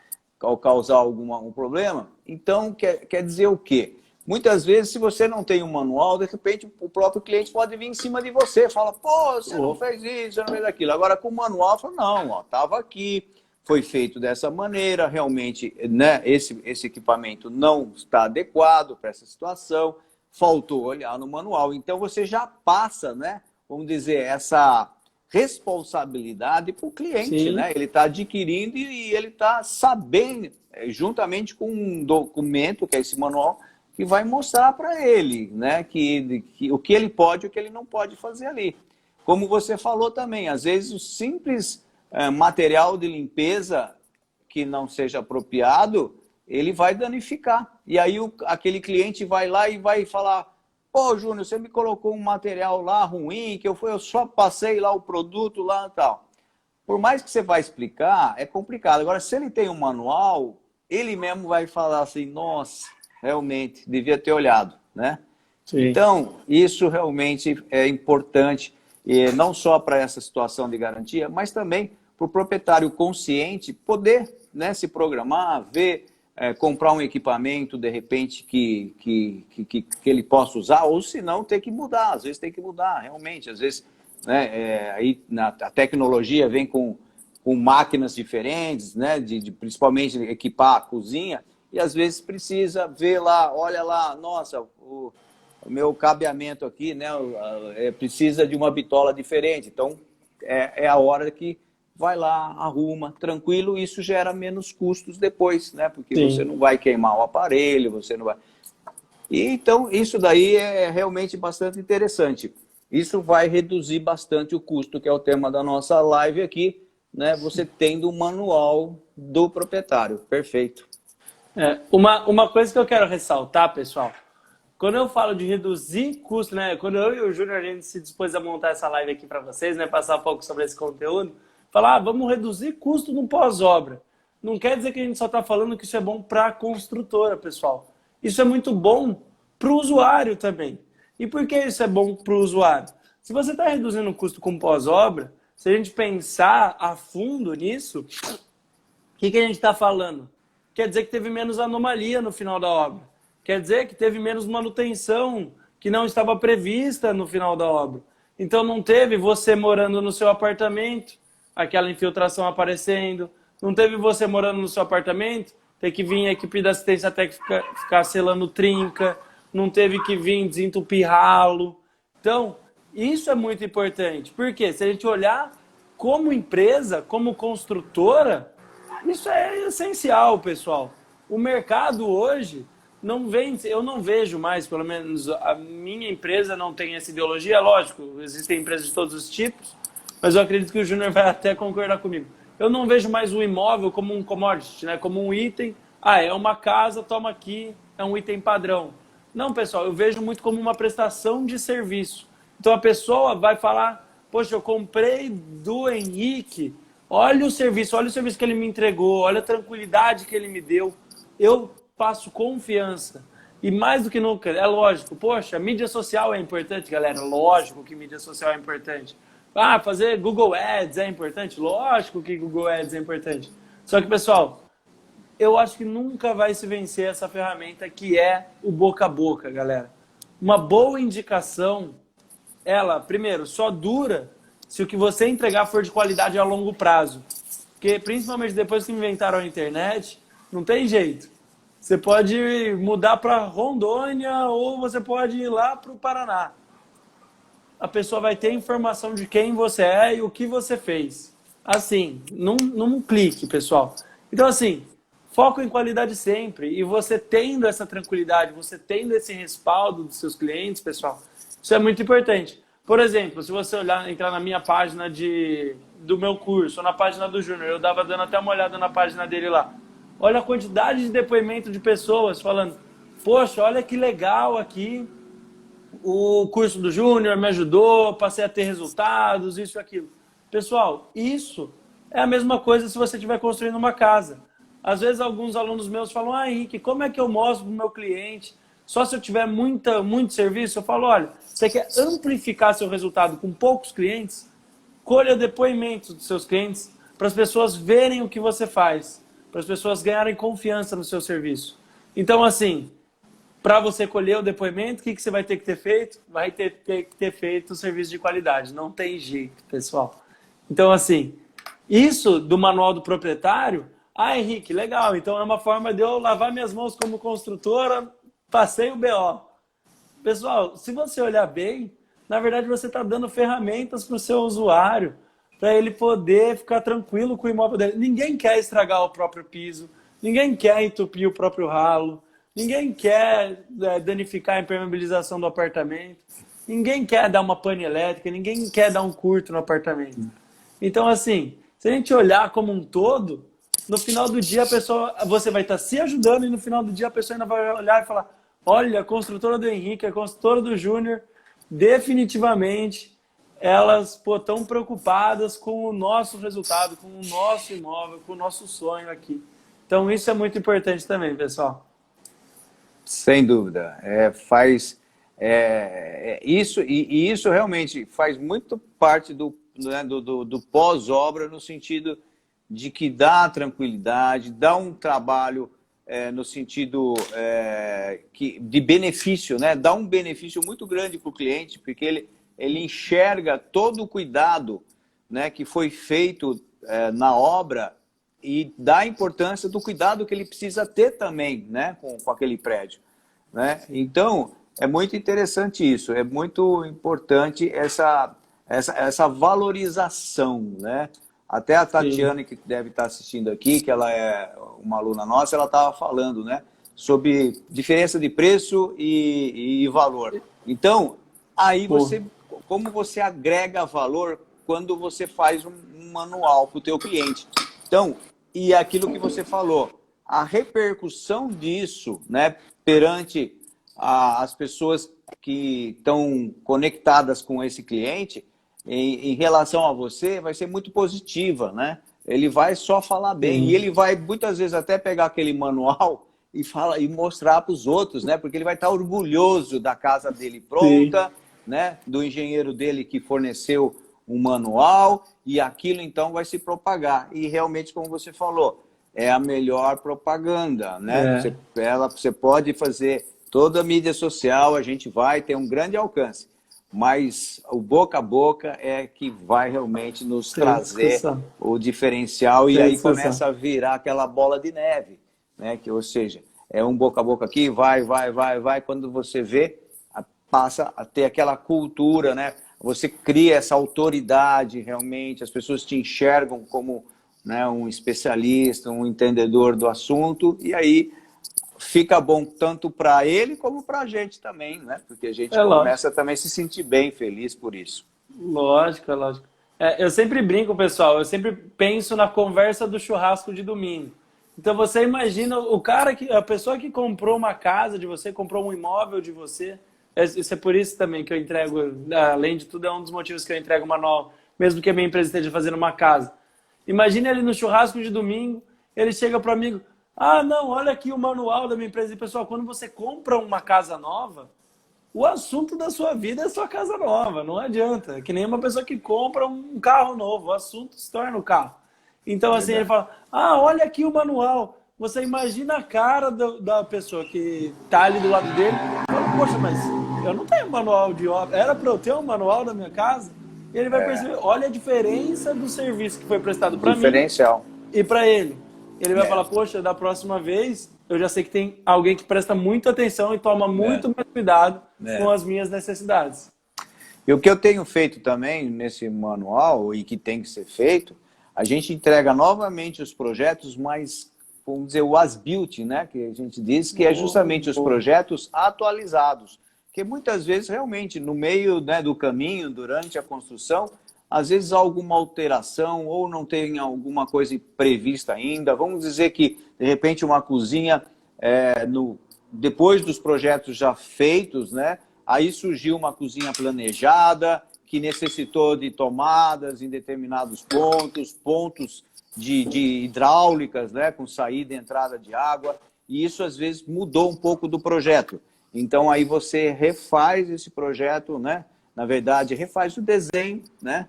causar algum problema, então quer dizer o quê? Muitas vezes, se você não tem um manual, de repente o próprio cliente pode vir em cima de você, fala, pô, você não fez isso, você não fez aquilo. Agora, com o manual, fala, não, estava aqui, foi feito dessa maneira, realmente, né, esse equipamento não está adequado para essa situação, faltou olhar no manual. Então, você já passa, né, vamos dizer, essa responsabilidade para o cliente, né? Ele está adquirindo e ele está sabendo, juntamente com um documento, que é esse manual, que vai mostrar para ele, né, que o que ele pode e o que ele não pode fazer ali. Como você falou também, às vezes o simples material de limpeza que não seja apropriado, ele vai danificar. E aí aquele cliente vai lá e vai falar: pô, Júnior, você me colocou um material lá ruim, que eu só passei lá o produto lá e tal. Por mais que você vai explicar, é complicado. Agora, se ele tem um manual, ele mesmo vai falar assim: nossa, realmente, devia ter olhado, né? Sim. Então, isso realmente é importante, não só para essa situação de garantia, mas também para o proprietário consciente poder, né, se programar, ver, comprar um equipamento, de repente, que ele possa usar, ou se não, ter que mudar. Às vezes tem que mudar, realmente. Às vezes, né, aí a tecnologia vem com máquinas diferentes, né, principalmente equipar a cozinha, e às vezes precisa ver lá, olha lá, nossa, o meu cabeamento aqui, né, precisa de uma bitola diferente. Então, é a hora que vai lá, arruma, tranquilo, isso gera menos custos depois, né? Porque Sim. você não vai queimar o aparelho, você não vai... E, então, isso daí é realmente bastante interessante. Isso vai reduzir bastante o custo, que é o tema da nossa live aqui, né? Você tendo o manual do proprietário. Perfeito. Uma coisa que eu quero ressaltar, pessoal, quando eu falo de reduzir custo, né? Quando eu e o Júnior, a gente se dispôs a montar essa live aqui para vocês, né? Passar um pouco sobre esse conteúdo, falar, vamos reduzir custo no pós-obra. Não quer dizer que a gente só está falando que isso é bom para a construtora, pessoal. Isso é muito bom para o usuário também. E por que isso é bom para o usuário? Se você está reduzindo o custo com pós-obra, se a gente pensar a fundo nisso, o que a gente está falando? Quer dizer que teve menos anomalia no final da obra. Quer dizer que teve menos manutenção que não estava prevista no final da obra. Então não teve você morando no seu apartamento, aquela infiltração aparecendo. Não teve você morando no seu apartamento, ter que vir a equipe da assistência técnica ficar selando trinca. Não teve que vir desentupir ralo. Então, isso é muito importante. Porque se a gente olhar como empresa, como construtora, isso é essencial, pessoal. O mercado hoje não vem, eu não vejo mais, pelo menos a minha empresa não tem essa ideologia. Lógico, existem empresas de todos os tipos, mas eu acredito que o Júnior vai até concordar comigo. Eu não vejo mais o imóvel como um commodity, né? Como um item. Ah, é uma casa, toma aqui, é um item padrão. Não, pessoal, eu vejo muito como uma prestação de serviço. Então a pessoa vai falar: poxa, eu comprei do Henrique, olha o serviço que ele me entregou, olha a tranquilidade que ele me deu. Eu passo confiança. E mais do que nunca, é lógico, poxa, mídia social é importante, galera. Lógico que mídia social é importante. Ah, fazer Google Ads é importante? Lógico que Google Ads é importante. Só que, pessoal, eu acho que nunca vai se vencer essa ferramenta que é o boca a boca, galera. Uma boa indicação, ela, primeiro, só dura se o que você entregar for de qualidade a longo prazo. Porque, principalmente depois que inventaram a internet, não tem jeito. Você pode mudar para Rondônia ou você pode ir lá para o Paraná. A pessoa vai ter informação de quem você é e o que você fez. Assim, num clique, pessoal. Então, assim, foco em qualidade sempre. E você tendo essa tranquilidade, você tendo esse respaldo dos seus clientes, pessoal, isso é muito importante. Por exemplo, se você entrar na minha página do meu curso, ou na página do Júnior, eu dando até uma olhada na página dele lá. Olha a quantidade de depoimento de pessoas falando: poxa, olha que legal aqui, o curso do Júnior me ajudou, passei a ter resultados, isso e aquilo. Pessoal, isso é a mesma coisa se você estiver construindo uma casa. Às vezes alguns alunos meus falam: ah, Henrique, como é que eu mostro para o meu cliente? Só se eu tiver muito serviço? Eu falo: olha, você quer amplificar seu resultado com poucos clientes? Colha depoimentos dos seus clientes para as pessoas verem o que você faz, para as pessoas ganharem confiança no seu serviço. Então, assim, para você colher o depoimento, o que você vai ter que ter feito? Vai ter que ter feito o serviço de qualidade. Não tem jeito, pessoal. Então, assim, isso do manual do proprietário, ah, Henrique, legal. Então é uma forma de eu lavar minhas mãos como construtora, passei o BO. Pessoal, se você olhar bem, na verdade você está dando ferramentas para o seu usuário, para ele poder ficar tranquilo com o imóvel dele. Ninguém quer estragar o próprio piso, ninguém quer entupir o próprio ralo, ninguém quer danificar a impermeabilização do apartamento, ninguém quer dar uma pane elétrica, ninguém quer dar um curto no apartamento. Então, assim, se a gente olhar como um todo, no final do dia você vai estar se ajudando e no final do dia a pessoa ainda vai olhar e falar, olha, a construtora do Henrique, a construtora do Júnior, definitivamente elas estão preocupadas com o nosso resultado, com o nosso imóvel, com o nosso sonho aqui. Então isso é muito importante também, pessoal. Sem dúvida. Isso realmente faz muito parte do pós-obra, no sentido de que dá tranquilidade, dá um trabalho no sentido de benefício, né? Dá um benefício muito grande para o cliente, porque ele enxerga todo o cuidado, né, que foi feito na obra e dá a importância do cuidado que ele precisa ter também, né, com aquele prédio, né? Então, é muito interessante isso, é muito importante essa valorização, né? Até a Tatiana, que deve estar assistindo aqui, que ela é uma aluna nossa, ela estava falando, né, sobre diferença de preço e valor. Então, aí como você agrega valor quando você faz um manual para o teu cliente. Então, e aquilo que você falou, a repercussão disso, né, perante as pessoas que estão conectadas com esse cliente, em relação a você, vai ser muito positiva, né? Ele vai só falar bem. E ele vai, muitas vezes, até pegar aquele manual e mostrar para os outros, né? Porque ele vai estar orgulhoso da casa dele pronta, né? Do engenheiro dele que forneceu um manual, e aquilo, então, vai se propagar. E, realmente, como você falou, é a melhor propaganda, né? Você pode fazer toda a mídia social, a gente vai ter um grande alcance. Mas o boca a boca é que vai realmente nos trazer o diferencial, e aí começa a virar aquela bola de neve, né? Ou seja, é um boca a boca aqui, vai, quando você vê, passa a ter aquela cultura, né? Você cria essa autoridade realmente, as pessoas te enxergam como, né, um especialista, um entendedor do assunto, e aí fica bom tanto para ele como para a gente também, né? Porque a gente começa também a se sentir bem, feliz por isso. Lógico, é lógico. Eu sempre brinco, pessoal, eu sempre penso na conversa do churrasco de domingo. Então você imagina a pessoa que comprou uma casa de você, comprou um imóvel de você. Isso é por isso também que eu entrego, além de tudo, é um dos motivos que eu entrego o manual, mesmo que a minha empresa esteja fazendo uma casa. Imagina ele no churrasco de domingo, ele chega para o amigo, não, olha aqui o manual da minha empresa. E, pessoal, quando você compra uma casa nova, o assunto da sua vida é sua casa nova, não adianta. É que nem uma pessoa que compra um carro novo, o assunto se torna o carro. Então, assim, ele fala, olha aqui o manual. Você imagina a cara da pessoa que está ali do lado dele, fala, poxa, mas eu não tenho manual de obra, era para eu ter um manual da minha casa? E ele vai perceber, olha a diferença do serviço que foi prestado para mim e para ele. Ele vai falar, poxa, da próxima vez eu já sei que tem alguém que presta muita atenção e toma muito mais cuidado com as minhas necessidades. E o que eu tenho feito também nesse manual, e que tem que ser feito, a gente entrega novamente os projetos, mas, vamos dizer, o as-built, né? Que a gente diz que é justamente os projetos atualizados. Porque muitas vezes, realmente, no meio, né, do caminho, durante a construção, às vezes há alguma alteração ou não tem alguma coisa prevista ainda. Vamos dizer que, de repente, uma cozinha, depois dos projetos já feitos, né, aí surgiu uma cozinha planejada que necessitou de tomadas em determinados pontos de hidráulicas, né, com saída e entrada de água, e isso às vezes mudou um pouco do projeto. Então aí você refaz esse projeto, né? Na verdade, refaz o desenho, né?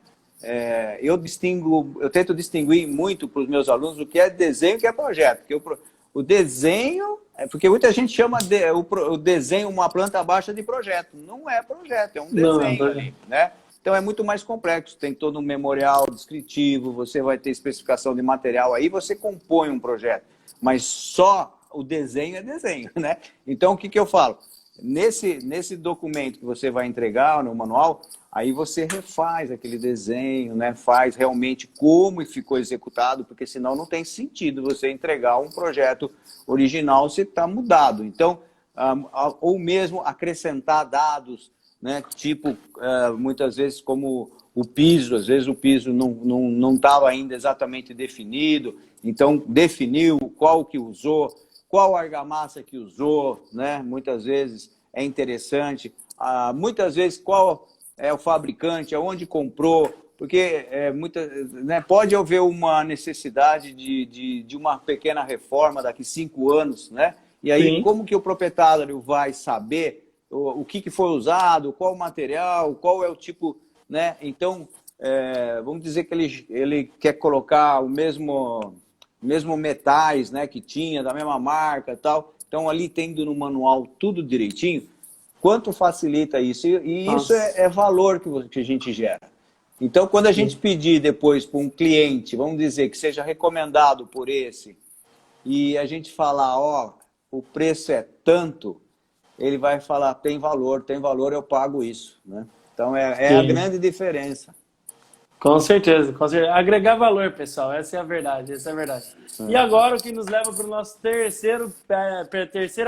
Eu tento distinguir muito para os meus alunos o que é desenho e o que é projeto. Porque o desenho, porque muita gente chama o desenho uma planta baixa de projeto. Não é projeto, é um desenho ali, né? Então é muito mais complexo, tem todo um memorial descritivo, você vai ter especificação de material, aí você compõe um projeto. Mas só o desenho é desenho, né? Então o que eu falo? nesse documento que você vai entregar no manual, aí você refaz aquele desenho, né? Faz realmente como ficou executado, porque senão não tem sentido você entregar um projeto original se está mudado. Então, ou mesmo acrescentar dados, né? Tipo, muitas vezes como o piso, às vezes o piso não estava ainda exatamente definido, então definiu qual que usou, qual argamassa que usou, né? Muitas vezes é interessante. Muitas vezes qual é o fabricante, aonde comprou, porque né, pode haver uma necessidade de uma pequena reforma daqui 5 anos, né? E aí Sim. como que o proprietário vai saber o que foi usado, qual o material, qual é o tipo, né? Então, vamos dizer que ele quer colocar o mesmo metais, né, que tinha, da mesma marca e tal. Então, ali tendo no manual tudo direitinho, quanto facilita isso? E isso é valor que a gente gera. Então, quando a gente pedir depois para um cliente, vamos dizer, que seja recomendado por esse, e a gente falar, ó, o preço é tanto, ele vai falar, tem valor, eu pago isso, né? Então, é a grande diferença. Com certeza, com certeza. Agregar valor, pessoal, essa é a verdade, essa é a verdade. E agora o que nos leva para o nosso terceira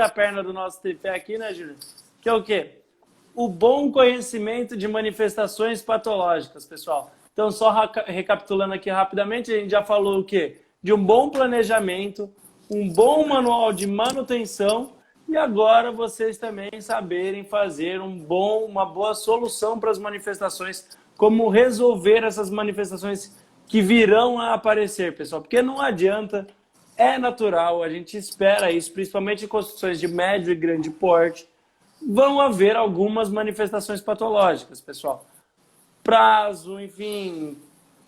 perna do nosso tripé aqui, né, Júlio? Que é o quê? O bom conhecimento de manifestações patológicas, pessoal. Então, só recapitulando aqui rapidamente, a gente já falou o quê? De um bom planejamento, um bom manual de manutenção e agora vocês também saberem fazer uma boa solução para as manifestações, como resolver essas manifestações que virão a aparecer, pessoal. Porque não adianta, é natural, a gente espera isso, principalmente em construções de médio e grande porte, vão haver algumas manifestações patológicas, pessoal. Prazo, enfim,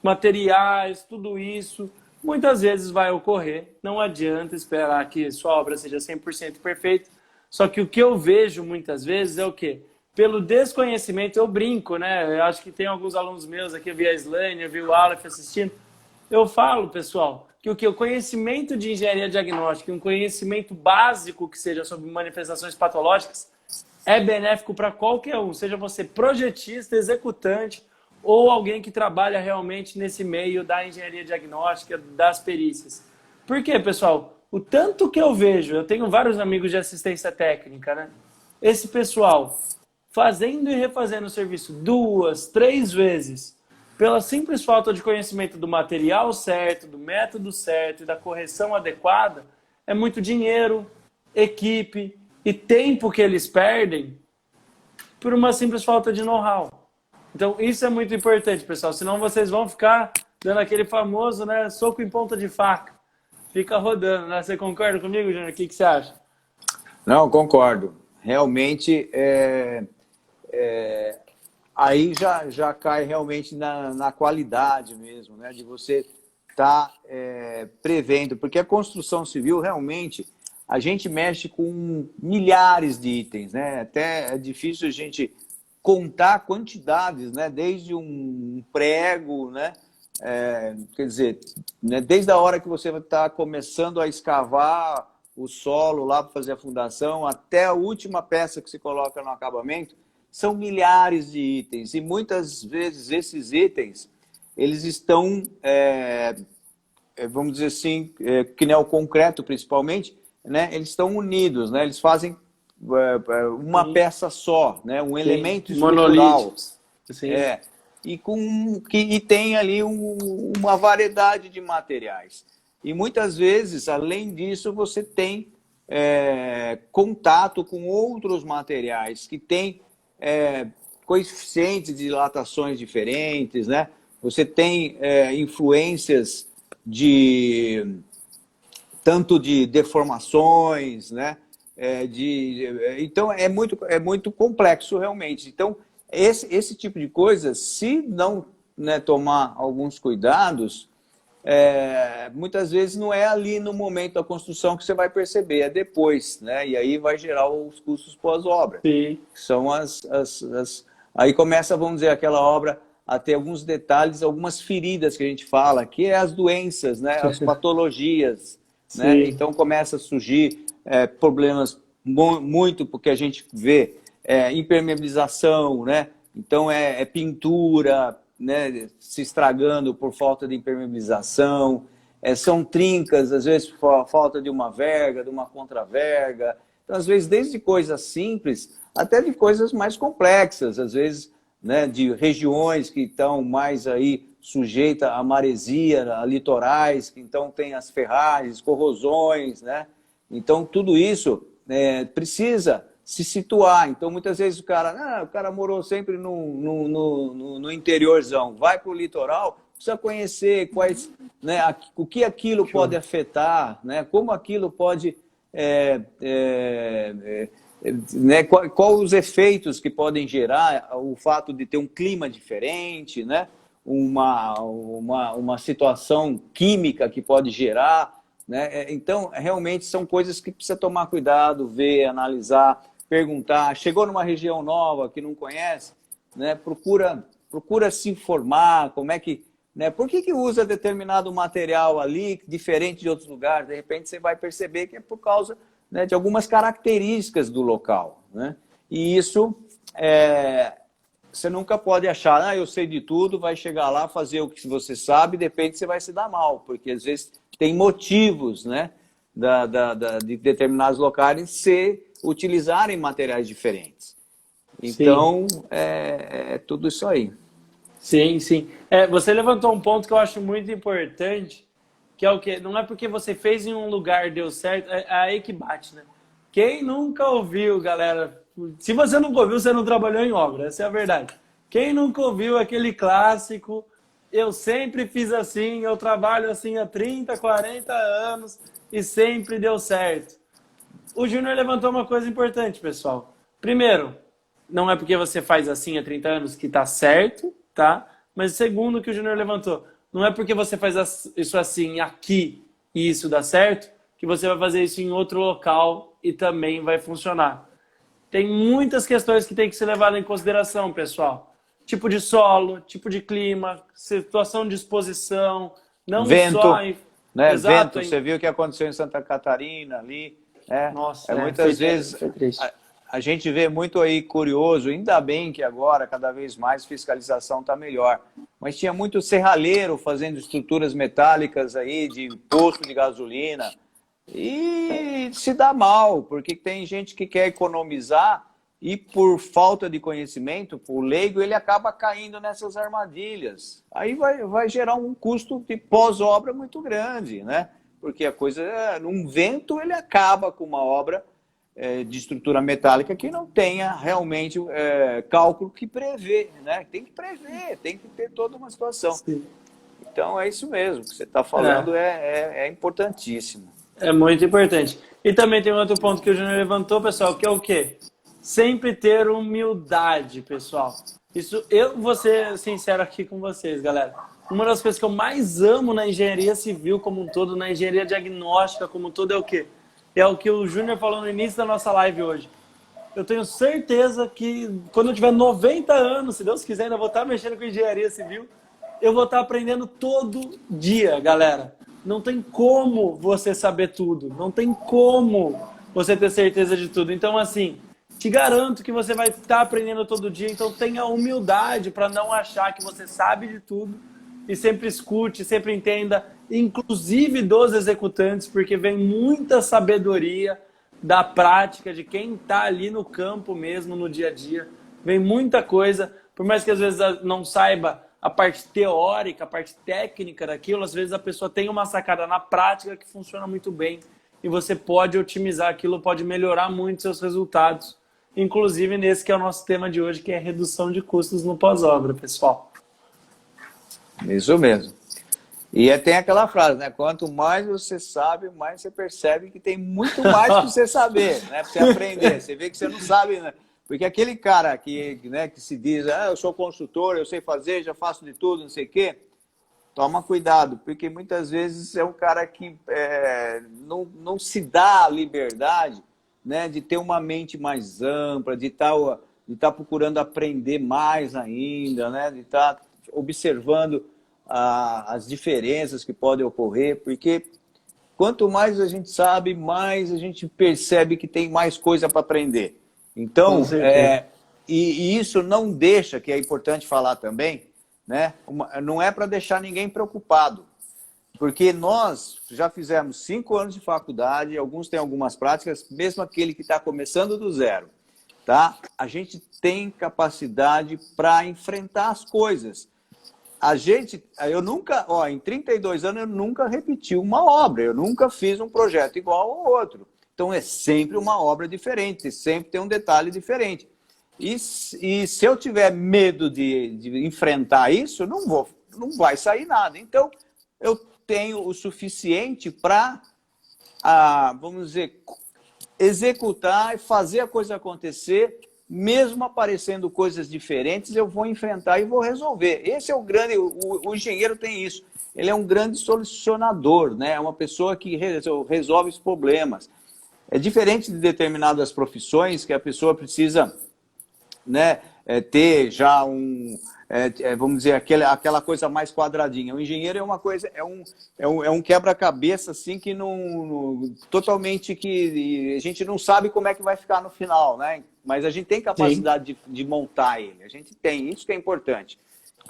materiais, tudo isso, muitas vezes vai ocorrer. Não adianta esperar que sua obra seja 100% perfeita. Só que o que eu vejo muitas vezes é o quê? Pelo desconhecimento, eu brinco, né? Eu acho que tem alguns alunos meus aqui, eu vi a Slane, eu vi o Aleph assistindo. Eu falo, pessoal, que o conhecimento de engenharia diagnóstica, um conhecimento básico que seja sobre manifestações patológicas, é benéfico para qualquer um, seja você projetista, executante ou alguém que trabalha realmente nesse meio da engenharia diagnóstica, das perícias. Por quê, pessoal? O tanto que eu vejo, eu tenho vários amigos de assistência técnica, né? Esse pessoal fazendo e refazendo o serviço 2, 3 vezes, pela simples falta de conhecimento do material certo, do método certo e da correção adequada, é muito dinheiro, equipe e tempo que eles perdem por uma simples falta de know-how. Então, isso é muito importante, pessoal. Senão vocês vão ficar dando aquele famoso, né, soco em ponta de faca. Fica rodando, né? Você concorda comigo, Júnior? O que você acha? Não, concordo. Realmente, aí já cai realmente na qualidade mesmo, né? De você estar prevendo. Porque a construção civil, realmente, a gente mexe com milhares de itens, né? Até é difícil a gente contar quantidades, né? Desde um prego, né? Quer dizer, né? Desde a hora que você está começando a escavar o solo lá para fazer a fundação, até a última peça que se coloca no acabamento, são milhares de itens. E muitas vezes esses itens, eles estão, vamos dizer assim, que nem o concreto principalmente, né? Eles estão unidos, né? Eles fazem uma peça só, né? Um elemento estrutural. Sim. E tem ali uma variedade de materiais. E muitas vezes, além disso, você tem contato com outros materiais que têm coeficientes de dilatações diferentes, né? Você tem influências tanto de deformações, né? Então, é muito complexo realmente. Então, esse tipo de coisa, se não, né, tomar alguns cuidados, muitas vezes não é ali no momento da construção que você vai perceber, é depois, né? E aí vai gerar os custos pós-obra. São aí começa, vamos dizer, aquela obra a ter alguns detalhes, algumas feridas que a gente fala, que é as doenças, né? As patologias, né? Então começa a surgir problemas muito porque a gente vê impermeabilização, né? Então é pintura, né, se estragando por falta de impermeabilização, são trincas, às vezes por falta de uma verga, de uma contraverga. Então, às vezes, desde coisas simples até de coisas mais complexas, às vezes, né, de regiões que estão mais aí sujeitas à maresia, a litorais, que então tem as ferragens, corrosões, né? Então, tudo isso precisa se situar. Então, muitas vezes o cara morou sempre no interiorzão, vai para o litoral, precisa conhecer quais, né, o que aquilo pode afetar, né, como aquilo pode, né, qual os efeitos que podem gerar o fato de ter um clima diferente, né, uma situação química que pode gerar, né? Então, realmente são coisas que precisa tomar cuidado, ver, analisar, perguntar. Chegou numa região nova que não conhece, né? Procura se informar, como é que, né? Por que usa determinado material ali, diferente de outros lugares? De repente você vai perceber que é por causa, né, de algumas características do local, né? E isso você nunca pode achar, eu sei de tudo, vai chegar lá, fazer o que você sabe, de repente você vai se dar mal, porque às vezes tem motivos, né, de determinados locais utilizarem materiais diferentes. Então, é tudo isso aí. Sim, sim. Você levantou um ponto que eu acho muito importante, que é o quê? Não é porque você fez em um lugar deu certo, é aí que bate, né? Quem nunca ouviu, galera? Se você nunca ouviu, você não trabalhou em obra, essa é a verdade. Quem nunca ouviu aquele clássico, eu sempre fiz assim, eu trabalho assim há 30, 40 anos e sempre deu certo. O Júnior levantou uma coisa importante, pessoal. Primeiro, não é porque você faz assim há 30 anos que tá certo, tá? Mas segundo que o Júnior levantou, não é porque você faz isso assim aqui e isso dá certo, que você vai fazer isso em outro local e também vai funcionar. Tem muitas questões que tem que ser levadas em consideração, pessoal. Tipo de solo, tipo de clima, situação de exposição, não vento, só... né? Exato, Vento, você viu o que aconteceu em Santa Catarina ali. Nossa, muitas vezes foi triste. a gente vê muito aí curioso, ainda bem que agora cada vez mais fiscalização está melhor, mas tinha muito serralheiro fazendo estruturas metálicas aí de posto de gasolina e se dá mal, porque tem gente que quer economizar e por falta de conhecimento, por leigo, ele acaba caindo nessas armadilhas. Aí vai gerar um custo de pós-obra muito grande, né? Porque a coisa, num vento, ele acaba com uma obra de estrutura metálica que não tenha realmente cálculo que prevê, né? Tem que prever, tem que ter toda uma situação. Sim. Então é isso mesmo, o que você está falando é importantíssimo. É muito importante. E também tem um outro ponto que o Júnior levantou, pessoal, que é o quê? Sempre ter humildade, pessoal. Isso, eu vou ser sincero aqui com vocês, galera. Uma das coisas que eu mais amo na engenharia civil como um todo, na engenharia diagnóstica como um todo, é o quê? É o que o Júnior falou no início da nossa live hoje. Eu tenho certeza que quando eu tiver 90 anos, se Deus quiser, ainda vou estar mexendo com engenharia civil, eu vou estar aprendendo todo dia, galera. Não tem como você saber tudo. Não tem como você ter certeza de tudo. Então, assim, te garanto que você vai estar aprendendo todo dia. Então, tenha humildade para não achar que você sabe de tudo. E sempre escute, sempre entenda, inclusive dos executantes, porque vem muita sabedoria da prática, de quem está ali no campo mesmo, no dia a dia. Vem muita coisa, por mais que às vezes não saiba a parte teórica, a parte técnica daquilo, às vezes a pessoa tem uma sacada na prática que funciona muito bem e você pode otimizar aquilo, pode melhorar muito seus resultados, inclusive nesse que é o nosso tema de hoje, que é redução de custos no pós-obra, pessoal. Isso mesmo. E tem aquela frase, né? Quanto mais você sabe, mais você percebe que tem muito mais para você saber, né? Para você aprender. Você vê que você não sabe, né? Porque aquele cara que se diz, eu sou consultor, eu sei fazer, já faço de tudo, não sei o quê, toma cuidado, porque muitas vezes é um cara que não se dá a liberdade, né, de ter uma mente mais ampla, de estar procurando aprender mais ainda, né, de estar observando as diferenças que podem ocorrer, porque quanto mais a gente sabe, mais a gente percebe que tem mais coisa para aprender. Então, e isso não deixa, que é importante falar também, né? Não é para deixar ninguém preocupado. Porque nós já fizemos 5 anos de faculdade, alguns têm algumas práticas, mesmo aquele que está começando do zero. Tá? A gente tem capacidade para enfrentar as coisas. Eu nunca, em 32 anos, eu nunca repeti uma obra, eu nunca fiz um projeto igual ao outro. Então é sempre uma obra diferente, sempre tem um detalhe diferente. E se eu tiver medo de enfrentar isso, não vai sair nada. Então, eu tenho o suficiente para, vamos dizer, executar e fazer a coisa acontecer, mesmo aparecendo coisas diferentes, eu vou enfrentar e vou resolver. Esse é o grande, o engenheiro tem isso. Ele é um grande solucionador, né? É uma pessoa que resolve os problemas. É diferente de determinadas profissões que a pessoa precisa, né, ter já vamos dizer, aquela coisa mais quadradinha. O engenheiro é uma coisa, é um quebra-cabeça assim que totalmente que a gente não sabe como é que vai ficar no final, né? Mas a gente tem capacidade de montar ele. A gente tem, isso que é importante.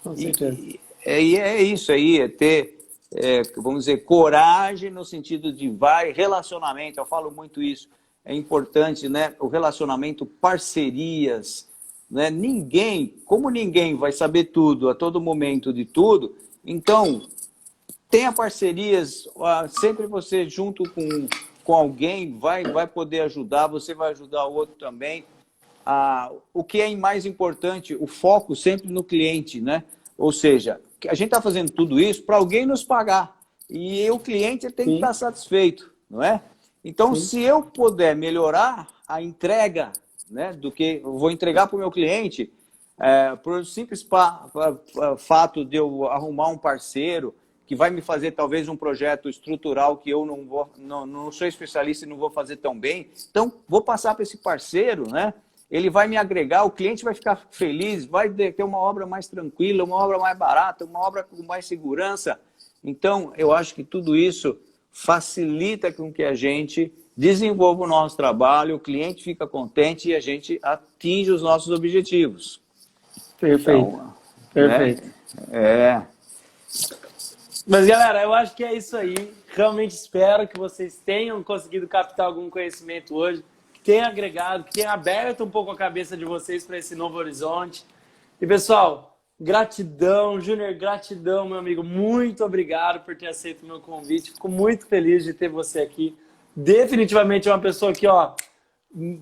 Com certeza. E é isso aí, é ter, vamos dizer, coragem no sentido de relacionamento. Eu falo muito isso. É importante, né? O relacionamento, parcerias, né? Como ninguém vai saber tudo a todo momento de tudo, então tenha parcerias, sempre você junto com alguém vai poder ajudar, você vai ajudar o outro também. O que é mais importante, o foco sempre no cliente, né? Ou seja, a gente está fazendo tudo isso para alguém nos pagar e o cliente tem que estar satisfeito, não é? Então, se eu puder melhorar a entrega, né, do que eu vou entregar para o meu cliente, por simples fato de eu arrumar um parceiro que vai me fazer talvez um projeto estrutural que eu não sou especialista e não vou fazer tão bem, então vou passar para esse parceiro, né? Ele vai me agregar, o cliente vai ficar feliz, vai ter uma obra mais tranquila, uma obra mais barata, uma obra com mais segurança. Então, eu acho que tudo isso facilita com que a gente desenvolva o nosso trabalho, o cliente fica contente e a gente atinge os nossos objetivos. Perfeito. Então, Perfeito. Né? Mas, galera, eu acho que é isso aí. Realmente espero que vocês tenham conseguido captar algum conhecimento hoje, que tenha agregado, que tenha aberto um pouco a cabeça de vocês para esse novo horizonte. E, pessoal, gratidão, Júnior, gratidão, meu amigo. Muito obrigado por ter aceito o meu convite. Fico muito feliz de ter você aqui. Definitivamente é uma pessoa que,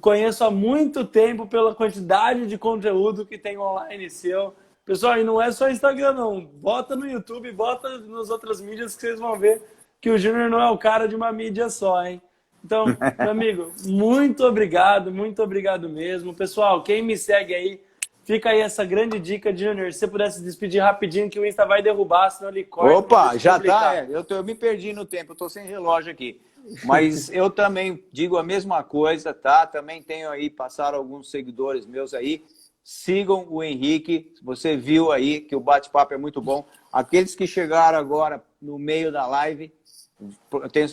conheço há muito tempo pela quantidade de conteúdo que tem online seu. Pessoal, e não é só Instagram, não. Bota no YouTube, bota nas outras mídias que vocês vão ver que o Júnior não é o cara de uma mídia só, hein? Então, meu amigo, muito obrigado mesmo. Pessoal, quem me segue aí, fica aí essa grande dica, Júnior. Se você pudesse despedir rapidinho, que o Insta vai derrubar, senão ele corta. Opa, já tá. Eu me perdi no tempo, eu tô sem relógio aqui. Mas eu também digo a mesma coisa, tá? Também tenho aí, passaram alguns seguidores meus aí. Sigam o Henrique, você viu aí que o bate-papo é muito bom. Aqueles que chegaram agora no meio da live,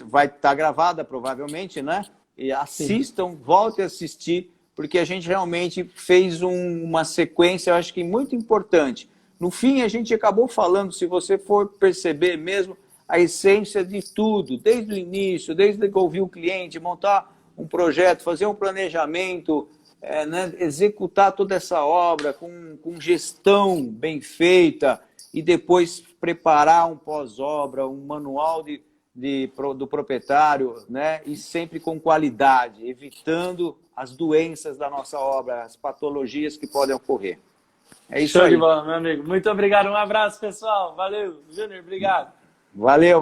vai estar gravada provavelmente, né? E assistam, voltem a assistir, porque a gente realmente fez uma sequência, eu acho que muito importante. No fim, a gente acabou falando, se você for perceber mesmo, a essência de tudo, desde o início, desde ouvir o cliente, montar um projeto, fazer um planejamento, né, executar toda essa obra com gestão bem feita e depois preparar um pós-obra, um manual do proprietário, né, e sempre com qualidade, evitando as doenças da nossa obra, as patologias que podem ocorrer. É isso aí. Show de bola, meu amigo. Muito obrigado. Um abraço, pessoal. Valeu. Júnior, obrigado. Valeu.